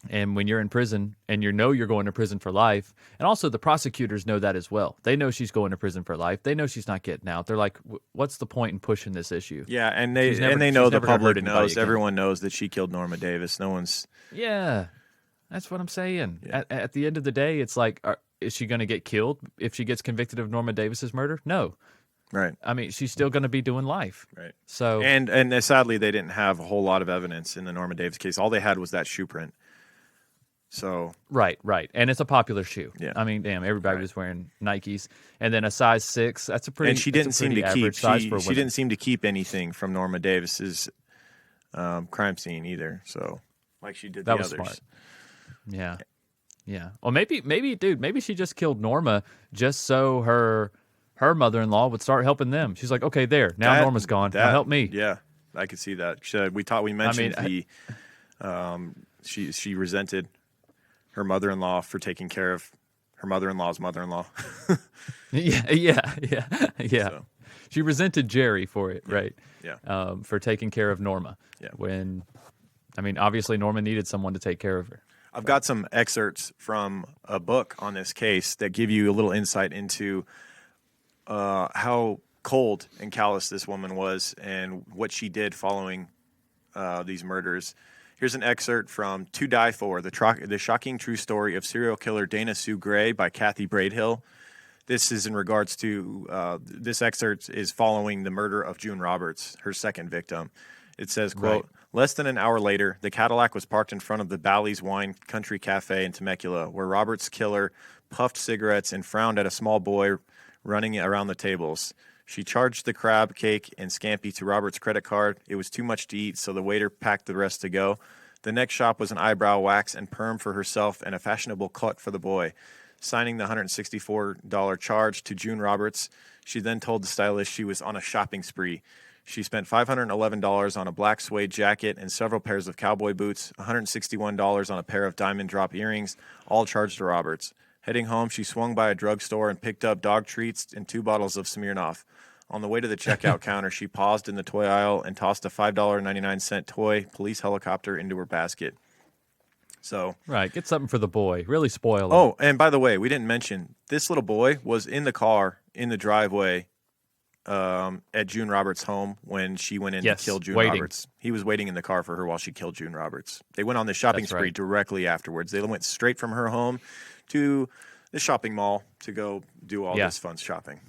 Speaker 2: And when you're in prison and you're going to prison for life, and also the prosecutors know that as well. They know she's going to prison for life. They know she's not getting out. They're like, what's the point in pushing this issue?
Speaker 1: Yeah, and they know the public knows. Everyone knows that she killed Norma Davis. No one's...
Speaker 2: Yeah, that's what I'm saying.
Speaker 1: Yeah.
Speaker 2: At the end of the day, it's like, is she going to get killed if she gets convicted of Norma Davis's murder? No.
Speaker 1: Right.
Speaker 2: I mean, she's still going to be doing life.
Speaker 1: Right.
Speaker 2: So
Speaker 1: and sadly, they didn't have a whole lot of evidence in the Norma Davis case. All they had was that shoe print. So
Speaker 2: right, and it's a popular shoe.
Speaker 1: Yeah.
Speaker 2: I mean, damn, everybody was wearing Nikes, and then a size 6. That's a pretty.
Speaker 1: And she didn't seem to keep.
Speaker 2: Size for
Speaker 1: she didn't seem to keep anything from Norma Davis's crime scene either. So like she did
Speaker 2: that
Speaker 1: the
Speaker 2: was
Speaker 1: others.
Speaker 2: Smart. Yeah. Well, maybe she just killed Norma just so her mother-in-law would start helping them. She's like, okay, Norma's gone. Now help me.
Speaker 1: Yeah, I could see that. We mentioned she resented her mother-in-law for taking care of her mother-in-law's mother-in-law.
Speaker 2: Yeah.
Speaker 1: So.
Speaker 2: She resented Jerry for it, right?
Speaker 1: Yeah.
Speaker 2: For taking care of Norma.
Speaker 1: Yeah.
Speaker 2: When, I mean, obviously Norma needed someone to take care of her.
Speaker 1: I've got some excerpts from a book on this case that give you a little insight into how cold and callous this woman was and what she did following these murders. Here's an excerpt from To Die For, the shocking true story of serial killer Dana Sue Gray by Kathy Braidhill. This is in regards to, this excerpt is following the murder of June Roberts, her second victim. It says, quote, "Less than an hour later, the Cadillac was parked in front of the Bally's Wine Country Cafe in Temecula, where Roberts' killer puffed cigarettes and frowned at a small boy running around the tables. She charged the crab cake and scampi to Robert's credit card. It was too much to eat, so the waiter packed the rest to go. The next shop was an eyebrow wax and perm for herself and a fashionable cut for the boy. Signing the $164 charge to June Roberts, she then told the stylist she was on a shopping spree. She spent $511 on a black suede jacket and several pairs of cowboy boots, $161 on a pair of diamond drop earrings, all charged to Roberts. Heading home, she swung by a drugstore and picked up dog treats and 2 bottles of Smirnoff. On the way to the checkout counter, she paused in the toy aisle and tossed a $5.99 toy police helicopter into her basket. So
Speaker 2: Right, get something for the boy. Really spoil him.
Speaker 1: Oh, and by the way, we didn't mention this little boy was in the car in the driveway at June Roberts' home when she went in to kill June Roberts. He was waiting in the car for her while she killed June Roberts. They went on the shopping spree directly afterwards. They went straight from her home to the shopping mall to go do all this fun shopping.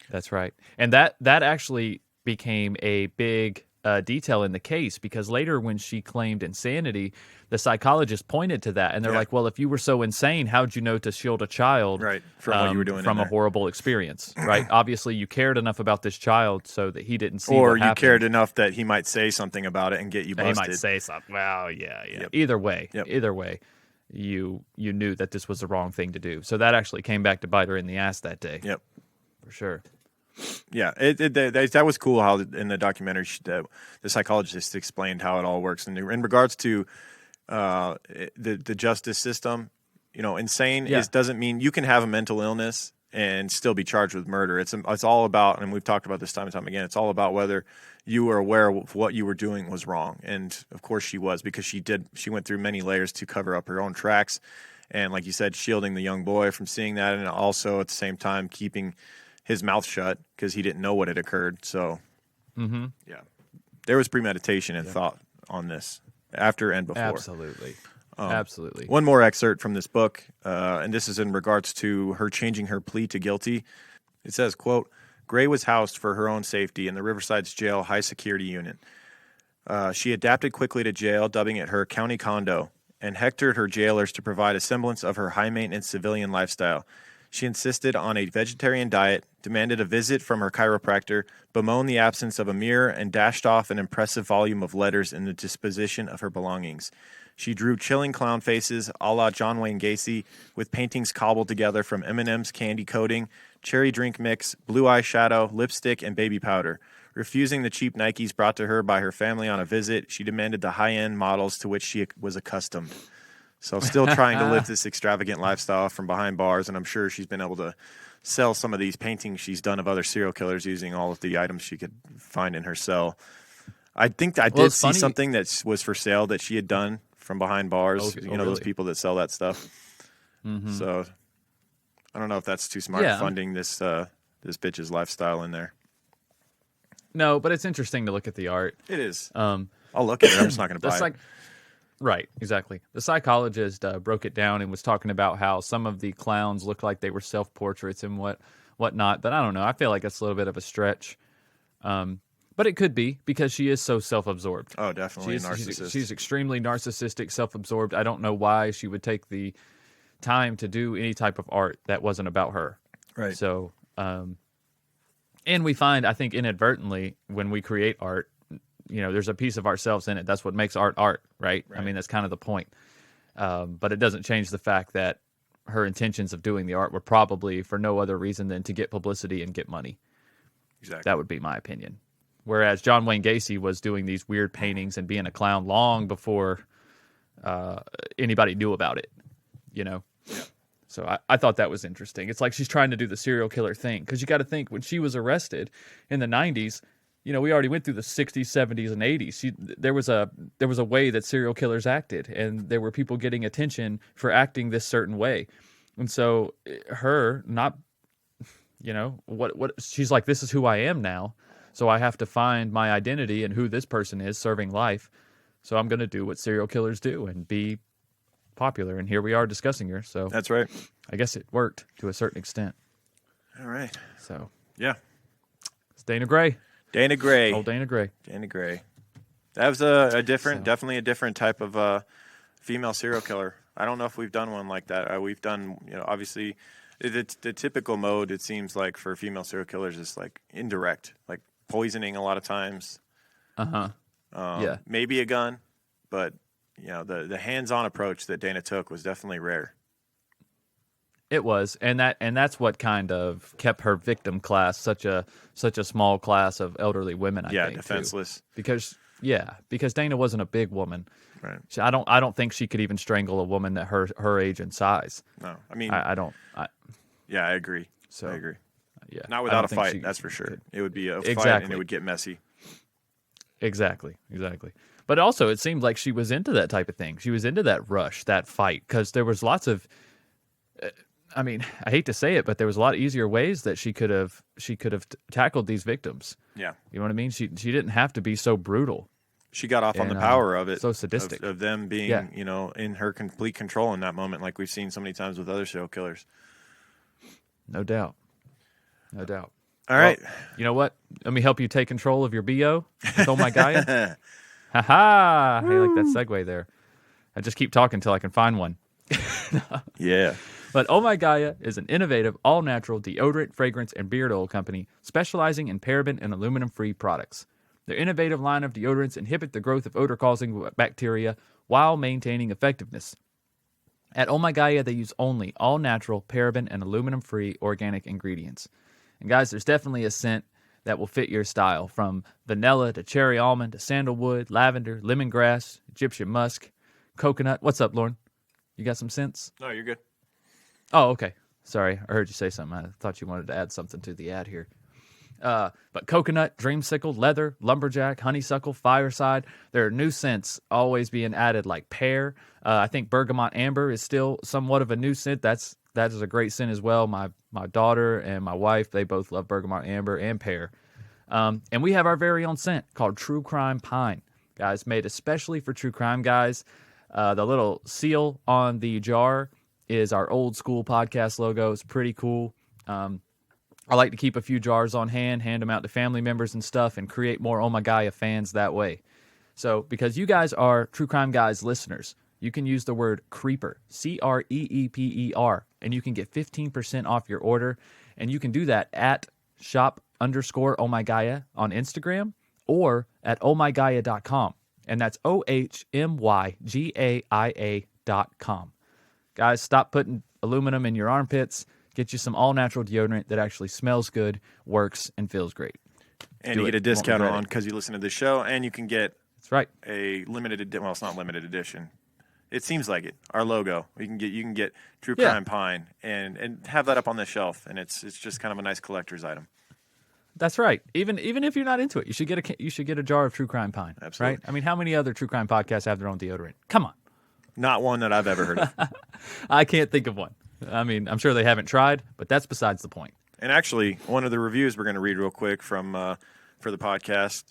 Speaker 2: That's right. And that actually became a big detail in the case, because later when she claimed insanity, the psychologist pointed to that, and they're like, well, if you were so insane, how'd you know to shield a child
Speaker 1: from what you were doing
Speaker 2: from a horrible experience, right? Obviously, you cared enough about this child so that he didn't see what happened.
Speaker 1: Or you cared enough that he might say something about it and get you busted.
Speaker 2: He might say something. Well, yeah. Yep. Either way, you knew that this was the wrong thing to do. So that actually came back to bite her in the ass that day.
Speaker 1: Yep.
Speaker 2: For sure.
Speaker 1: Yeah, that was cool how in the documentary the psychologist explained how it all works. And in regards to the justice system, insane doesn't mean you can have a mental illness and still be charged with murder. It's all about, and we've talked about this time and time again, it's all about whether you were aware of what you were doing was wrong. And of course she was, because she went through many layers to cover up her own tracks. And like you said, shielding the young boy from seeing that, and also at the same time keeping his mouth shut because he didn't know what had occurred. So, there was premeditation and thought on this after and before.
Speaker 2: Absolutely. Absolutely.
Speaker 1: One more excerpt from this book, and this is in regards to her changing her plea to guilty. It says, quote, Gray was housed for her own safety in the Riverside's jail high security unit. She adapted quickly to jail, dubbing it her county condo, and hectored her jailers to provide a semblance of her high-maintenance civilian lifestyle. She insisted on a vegetarian diet, demanded a visit from her chiropractor, bemoaned the absence of a mirror, and dashed off an impressive volume of letters in the disposition of her belongings. She drew chilling clown faces a la John Wayne Gacy, with paintings cobbled together from M&M's candy coating, cherry drink mix, blue eye shadow, lipstick, and baby powder. Refusing the cheap Nikes brought to her by her family on a visit, she demanded the high-end models to which she was accustomed. So still trying to live this extravagant lifestyle from behind bars, and I'm sure she's been able to sell some of these paintings she's done of other serial killers using all of the items she could find in her cell. I think I did see something that was for sale that she had done from behind bars. Really? Those people that sell that stuff. Mm-hmm. So I don't know if that's too smart funding this bitch's lifestyle in there.
Speaker 2: No, but it's interesting to look at the art.
Speaker 1: It is. I'll look at it. I'm just not going to buy it.
Speaker 2: Right, exactly. The psychologist broke it down and was talking about how some of the clowns looked like they were self-portraits and whatnot. But I don't know. I feel like it's a little bit of a stretch. But it could be, because she is so self-absorbed.
Speaker 1: Oh, definitely narcissist.
Speaker 2: She's extremely narcissistic, self-absorbed. I don't know why she would take the time to do any type of art that wasn't about her.
Speaker 1: Right.
Speaker 2: So, and we find, I think, inadvertently, when we create art, there's a piece of ourselves in it. That's what makes art, right? I mean, that's kind of the point. But it doesn't change the fact that her intentions of doing the art were probably for no other reason than to get publicity and get money.
Speaker 1: Exactly.
Speaker 2: That would be my opinion. Whereas John Wayne Gacy was doing these weird paintings and being a clown long before anybody knew about it, Yeah. So I thought that was interesting. It's like she's trying to do the serial killer thing, because you got to think, when she was arrested in the 90s, we already went through the 60s, 70s, and 80s. There was a way that serial killers acted, and there were people getting attention for acting this certain way. And so her not, what she's like, this is who I am now, so I have to find my identity and who this person is serving life. So I'm going to do what serial killers do and be popular. And here we are discussing her. So
Speaker 1: that's right.
Speaker 2: I guess it worked to a certain extent.
Speaker 1: All right.
Speaker 2: So
Speaker 1: yeah,
Speaker 2: it's Dana Gray.
Speaker 1: Dana Gray.
Speaker 2: Oh, Dana Gray.
Speaker 1: Dana Gray. That was definitely a different type of female serial killer. I don't know if we've done one like that. We've done, obviously, The typical mode, it seems like, for female serial killers is like indirect, like poisoning a lot of times.
Speaker 2: Yeah.
Speaker 1: Maybe a gun, but the hands-on approach that Dana took was definitely rare.
Speaker 2: It was, and that's what kind of kept her victim class such a small class of elderly women. I think,
Speaker 1: defenseless.
Speaker 2: Too. Because Dana wasn't a big woman.
Speaker 1: Right.
Speaker 2: I don't think she could even strangle a woman that her age and size.
Speaker 1: No, I mean,
Speaker 2: I don't.
Speaker 1: Yeah, I agree.
Speaker 2: So,
Speaker 1: I agree.
Speaker 2: Yeah,
Speaker 1: not without a fight. That's for sure. It would be a fight, and it would get messy.
Speaker 2: Exactly. But also, it seemed like she was into that type of thing. She was into that rush, that fight, because there was lots of. I mean, I hate to say it, but there was a lot easier ways that she could have tackled these victims.
Speaker 1: Yeah,
Speaker 2: you know what I mean. She didn't have to be so brutal.
Speaker 1: She got off on the power of it,
Speaker 2: so sadistic
Speaker 1: of them being, in her complete control in that moment, like we've seen so many times with other serial killers.
Speaker 2: No doubt.
Speaker 1: All right.
Speaker 2: You know what? Let me help you take control of your BO with Oh My Gaia. Ha-ha! I like that segue there. I just keep talking until I can find one.
Speaker 1: Yeah.
Speaker 2: But Oh My Gaia is an innovative, all-natural deodorant, fragrance, and beard oil company specializing in paraben and aluminum-free products. Their innovative line of deodorants inhibit the growth of odor-causing bacteria while maintaining effectiveness. At Oh My Gaia, they use only all-natural, paraben, and aluminum-free organic ingredients. And guys, there's definitely a scent that will fit your style, from vanilla to cherry almond to sandalwood, lavender, lemongrass, Egyptian musk, coconut. What's up, Lauren? You got some scents?
Speaker 1: No, you're good.
Speaker 2: Oh, okay. Sorry, I heard you say something. I thought you wanted to add something to the ad here. But coconut, dreamsicle, leather, lumberjack, honeysuckle, fireside. There are new scents always being added, like pear. I think bergamot amber is still somewhat of a new scent. That is a great scent as well. My daughter and my wife, they both love bergamot amber and pear. And we have our very own scent called True Crime Pine. Guys, made especially for true crime guys. The little seal on the jar is our old school podcast logo. It's pretty cool. I like to keep a few jars on hand them out to family members and stuff, and create more Oh My Gaia fans that way. So, because you guys are True Crime Guys listeners, you can use the word CREEPER, CREEPER, and you can get 15% off your order. And you can do that at shop_ohmygaia on Instagram or at ohmygaia.com. And that's OHMYGAIA.com. Guys, stop putting aluminum in your armpits. Get you some all-natural deodorant that actually smells good, works, and feels great.
Speaker 1: And you get a discount on because you listen to the show, and you can get
Speaker 2: that's right,
Speaker 1: a limited edition. Well, it's not limited edition. It seems like it. Our logo. You can get True Crime Pine and have that up on the shelf, and it's just kind of a nice collector's item.
Speaker 2: That's right. Even if you're not into it, you should get a jar of True Crime Pine.
Speaker 1: Absolutely.
Speaker 2: Right? I mean, how many other true crime podcasts have their own deodorant? Come on.
Speaker 1: Not one that I've ever heard of.
Speaker 2: I can't think of one. I mean, I'm sure they haven't tried, but that's besides the point.
Speaker 1: And actually, one of the reviews we're going to read real quick from for the podcast,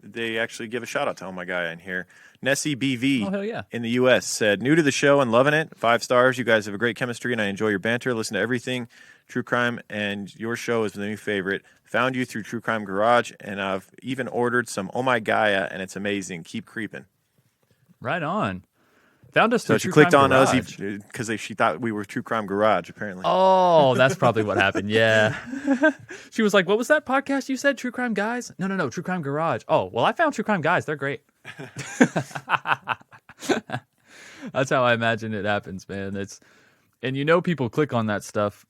Speaker 1: they actually give a shout out to Oh My Gaia in here. Nessie BV
Speaker 2: hell yeah.
Speaker 1: in the U.S. said, new to the show and loving it. 5 stars. You guys have a great chemistry, and I enjoy your banter. Listen to everything True Crime, and your show is the new favorite. Found you through True Crime Garage, and I've even ordered some Oh My Gaia, and it's amazing. Keep creeping.
Speaker 2: Right on. Found us
Speaker 1: so
Speaker 2: through
Speaker 1: she
Speaker 2: True
Speaker 1: clicked
Speaker 2: Crime
Speaker 1: on
Speaker 2: Garage.
Speaker 1: us because she thought we were True Crime Garage, apparently.
Speaker 2: Oh, that's probably what happened. Yeah. She was like, what was that podcast you said? True Crime Guys? No. True Crime Garage. Oh, well, I found True Crime Guys. They're great. That's how I imagine it happens, man. And people click on that stuff.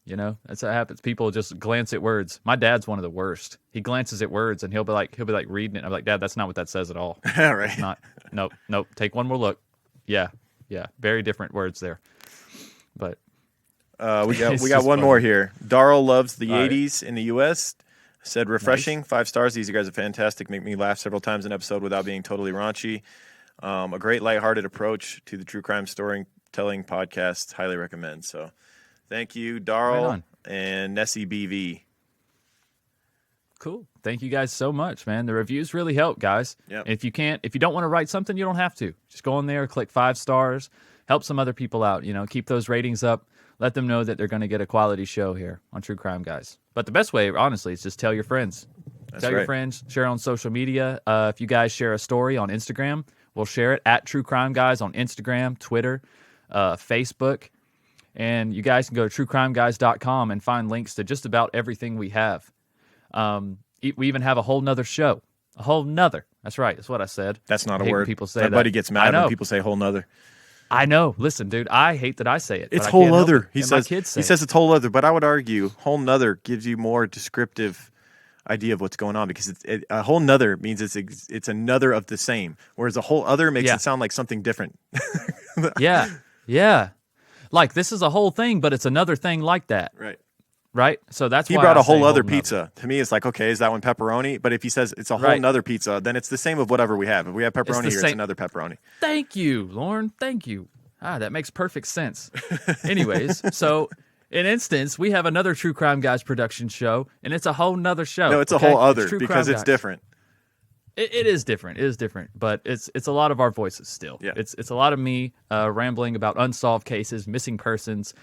Speaker 2: That's how it happens. People just glance at words. My dad's one of the worst. He glances at words and he'll be like reading it. I'm like, Dad, that's not what that says at all.
Speaker 1: Right.
Speaker 2: It's not. Nope. Take one more look. Yeah. Very different words there. But
Speaker 1: we got one more here. Darrell loves the 80s in the U.S. Said refreshing,
Speaker 2: Nice.
Speaker 1: 5 stars. These guys are fantastic. Make me laugh several times an episode without being totally raunchy. A great lighthearted approach to the true crime storytelling podcast. Highly recommend. So thank you, Darrell
Speaker 2: Right
Speaker 1: and Nessie BV.
Speaker 2: Cool. Thank you guys so much, man. The reviews really help, guys.
Speaker 1: Yep.
Speaker 2: And if you don't want to write something, you don't have to. Just go in there, click 5 stars, help some other people out. Keep those ratings up. Let them know that they're going to get a quality show here on True Crime Guys. But the best way, honestly, is just tell your friends. Tell your friends, share on social media. If you guys share a story on Instagram, we'll share it at True Crime Guys on Instagram, Twitter, Facebook. And you guys can go to truecrimeguys.com and find links to just about everything we have. We even have a whole nother show. A whole nother. That's right. That's what I said.
Speaker 1: That's not
Speaker 2: I
Speaker 1: a
Speaker 2: hate when
Speaker 1: word.
Speaker 2: people say
Speaker 1: My
Speaker 2: that.
Speaker 1: buddy gets mad
Speaker 2: I know.
Speaker 1: when people say whole nother.
Speaker 2: I know. Listen, dude, I hate that I say it.
Speaker 1: It's
Speaker 2: but I
Speaker 1: whole
Speaker 2: can't help
Speaker 1: other.
Speaker 2: it.
Speaker 1: He
Speaker 2: And my
Speaker 1: says
Speaker 2: kids say
Speaker 1: he says it's whole other, but I would argue whole nother gives you more descriptive idea of what's going on, because a whole nother means it's another of the same, whereas a whole other makes it sound like something different.
Speaker 2: Yeah. Like this is a whole thing, but it's another thing like that. Right? So that's
Speaker 1: he
Speaker 2: why
Speaker 1: brought
Speaker 2: I
Speaker 1: a whole
Speaker 2: say
Speaker 1: other
Speaker 2: nother.
Speaker 1: pizza. To me, it's like, okay, is that one pepperoni? But if he says it's a whole
Speaker 2: Right.
Speaker 1: nother pizza, then it's the same of whatever we have. If we have pepperoni
Speaker 2: the
Speaker 1: here,
Speaker 2: same-
Speaker 1: it's another pepperoni.
Speaker 2: Thank you, Lauren. Thank you. That makes perfect sense. Anyways, so in instance, we have another True Crime Guys production show, and it's a whole nother show.
Speaker 1: No, it's a
Speaker 2: okay?
Speaker 1: whole other
Speaker 2: True
Speaker 1: because
Speaker 2: Crime
Speaker 1: it's
Speaker 2: Guys.
Speaker 1: different.
Speaker 2: It is different. It is different, but it's a lot of our voices still.
Speaker 1: Yeah.
Speaker 2: It's a lot of me rambling about unsolved cases, missing persons,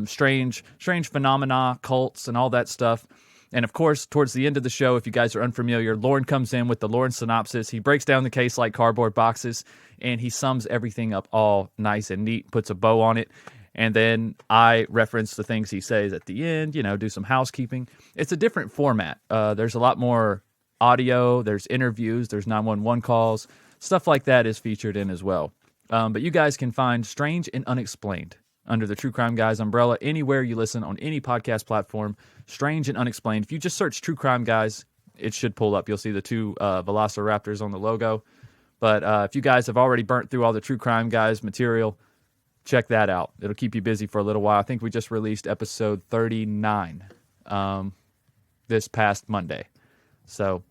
Speaker 2: strange phenomena, cults, and all that stuff. And of course, towards the end of the show, if you guys are unfamiliar, Lauren comes in with the Lauren synopsis. He breaks down the case like cardboard boxes, and he sums everything up all nice and neat, puts a bow on it. And then I reference the things he says at the end, do some housekeeping. It's a different format. There's a lot more audio, there's interviews, there's 911 calls, stuff like that is featured in as well. But you guys can find Strange and Unexplained under the True Crime Guys umbrella anywhere you listen on any podcast platform. Strange and Unexplained. If you just search True Crime Guys, it should pull up. You'll see the two velociraptors on the logo. But if you guys have already burnt through all the True Crime Guys material, check that out. It'll keep you busy for a little while. I think we just released episode 39 this past Monday. So,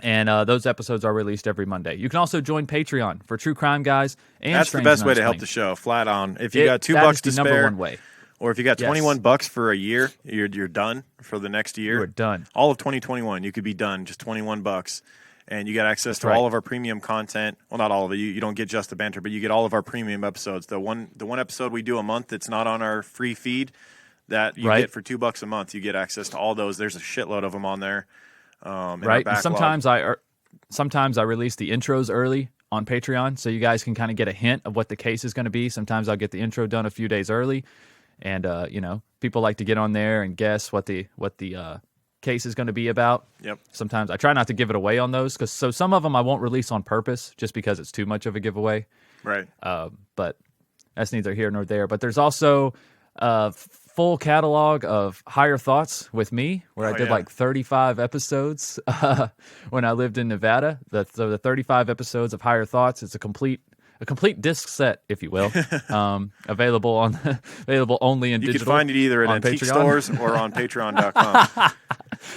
Speaker 2: and those episodes are released every Monday. You can also join Patreon for True Crime Guys and
Speaker 1: That's the
Speaker 2: Strange
Speaker 1: best
Speaker 2: and
Speaker 1: way to help
Speaker 2: Unexplained.
Speaker 1: the show. Flat on. If you got $2
Speaker 2: that is
Speaker 1: to
Speaker 2: the number
Speaker 1: spare,
Speaker 2: one way.
Speaker 1: or if you got
Speaker 2: Yes.
Speaker 1: $21 for a year, you're done for the next year.
Speaker 2: You're done.
Speaker 1: All of 2021, you could be done. Just $21, and you get access to
Speaker 2: right.
Speaker 1: all of our premium content. Well, not all of it. You don't get just the banter, but you get all of our premium episodes. The one episode we do a month that's not on our free feed that you
Speaker 2: Right.
Speaker 1: get for $2 a month. You get access to all those. There's a shitload of them on there. In our
Speaker 2: Right. And
Speaker 1: backlog.
Speaker 2: sometimes I release the intros early on Patreon, so you guys can kind of get a hint of what the case is going to be. Sometimes I'll get the intro done a few days early, and people like to get on there and guess what the case is going to be about.
Speaker 1: Yep.
Speaker 2: Sometimes I try not to give it away on those, because some of them I won't release on purpose just because it's too much of a giveaway.
Speaker 1: Right.
Speaker 2: But that's neither here nor there. But there's also a full catalog of Higher Thoughts with me, where I did like 35 episodes when I lived in Nevada. The 35 episodes of Higher Thoughts. It's a complete disc set, if you will, available only in
Speaker 1: You
Speaker 2: digital.
Speaker 1: can find it either at
Speaker 2: on
Speaker 1: antique
Speaker 2: Patreon.
Speaker 1: stores or on patreon.com.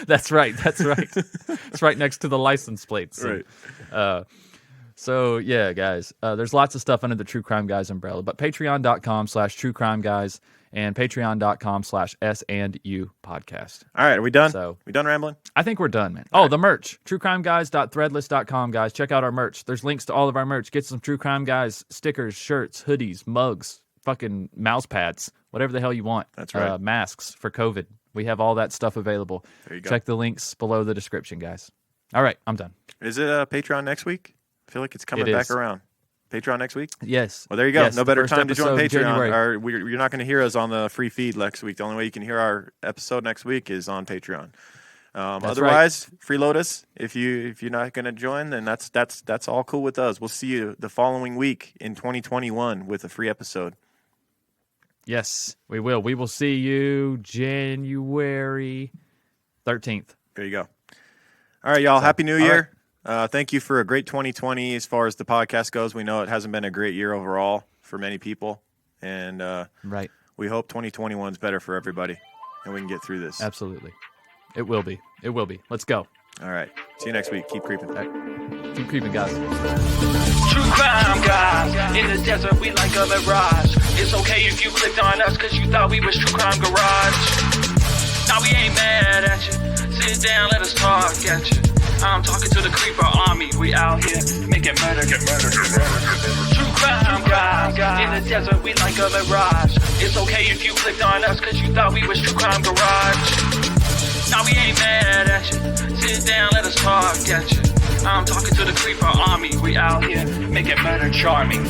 Speaker 2: That's right. It's right next to the license plates.
Speaker 1: Right.
Speaker 2: So yeah, guys, there's lots of stuff under the True Crime Guys umbrella, but patreon.com/True Crime Guys and patreon.com/S&U podcast.
Speaker 1: All right, are we done?
Speaker 2: So-
Speaker 1: we done rambling?
Speaker 2: I think we're done, man.
Speaker 1: right.
Speaker 2: The merch, truecrimeguys.threadless.com, guys. Check out our merch. There's links to all of our merch. Get some True Crime Guys stickers, shirts, hoodies, mugs, fucking mouse pads, whatever the hell you want.
Speaker 1: That's right.
Speaker 2: Masks for COVID. We have all that stuff available.
Speaker 1: There you go.
Speaker 2: Check the links below the description, guys. All right, I'm done.
Speaker 1: Is it Patreon next week? I feel like it's coming
Speaker 2: It
Speaker 1: back
Speaker 2: is.
Speaker 1: around. Patreon next week?
Speaker 2: Yes.
Speaker 1: Well, there you go.
Speaker 2: Yes,
Speaker 1: No
Speaker 2: the
Speaker 1: better
Speaker 2: first
Speaker 1: time to join
Speaker 2: episode, January.
Speaker 1: Patreon. You're not going to hear us on the free feed next week. The only way you can hear our episode next week is on Patreon. Otherwise, freeload us. If you're not going to join, then that's all cool with us. We'll see you the following week in 2021 with a free episode.
Speaker 2: Yes, we will. We will see you January 13th.
Speaker 1: There you go. All right, y'all. Happy New Year. Thank you for a great 2020 as far as the podcast goes. We know it hasn't been a great year overall for many people. And
Speaker 2: Right.
Speaker 1: we hope 2021 is better for everybody and we can get through this.
Speaker 2: Absolutely. It will be. It will be. Let's go.
Speaker 1: All right. See you next week. Keep creeping.
Speaker 2: All right. Keep creeping, guys.
Speaker 4: True crime guys, in the desert we like a mirage. It's okay if you clicked on us cause you thought we was True Crime Garage. Now we ain't mad at you, sit down, let us talk at you. I'm talking to the creeper army, we out here making murder, get murder, get murder. True crime guys, in the desert we like a mirage. It's okay if you clicked on us cause you thought we was True Crime Garage. Now we ain't mad at you, sit down, let us talk at you. I'm talking to the creeper army, we out here making murder charming.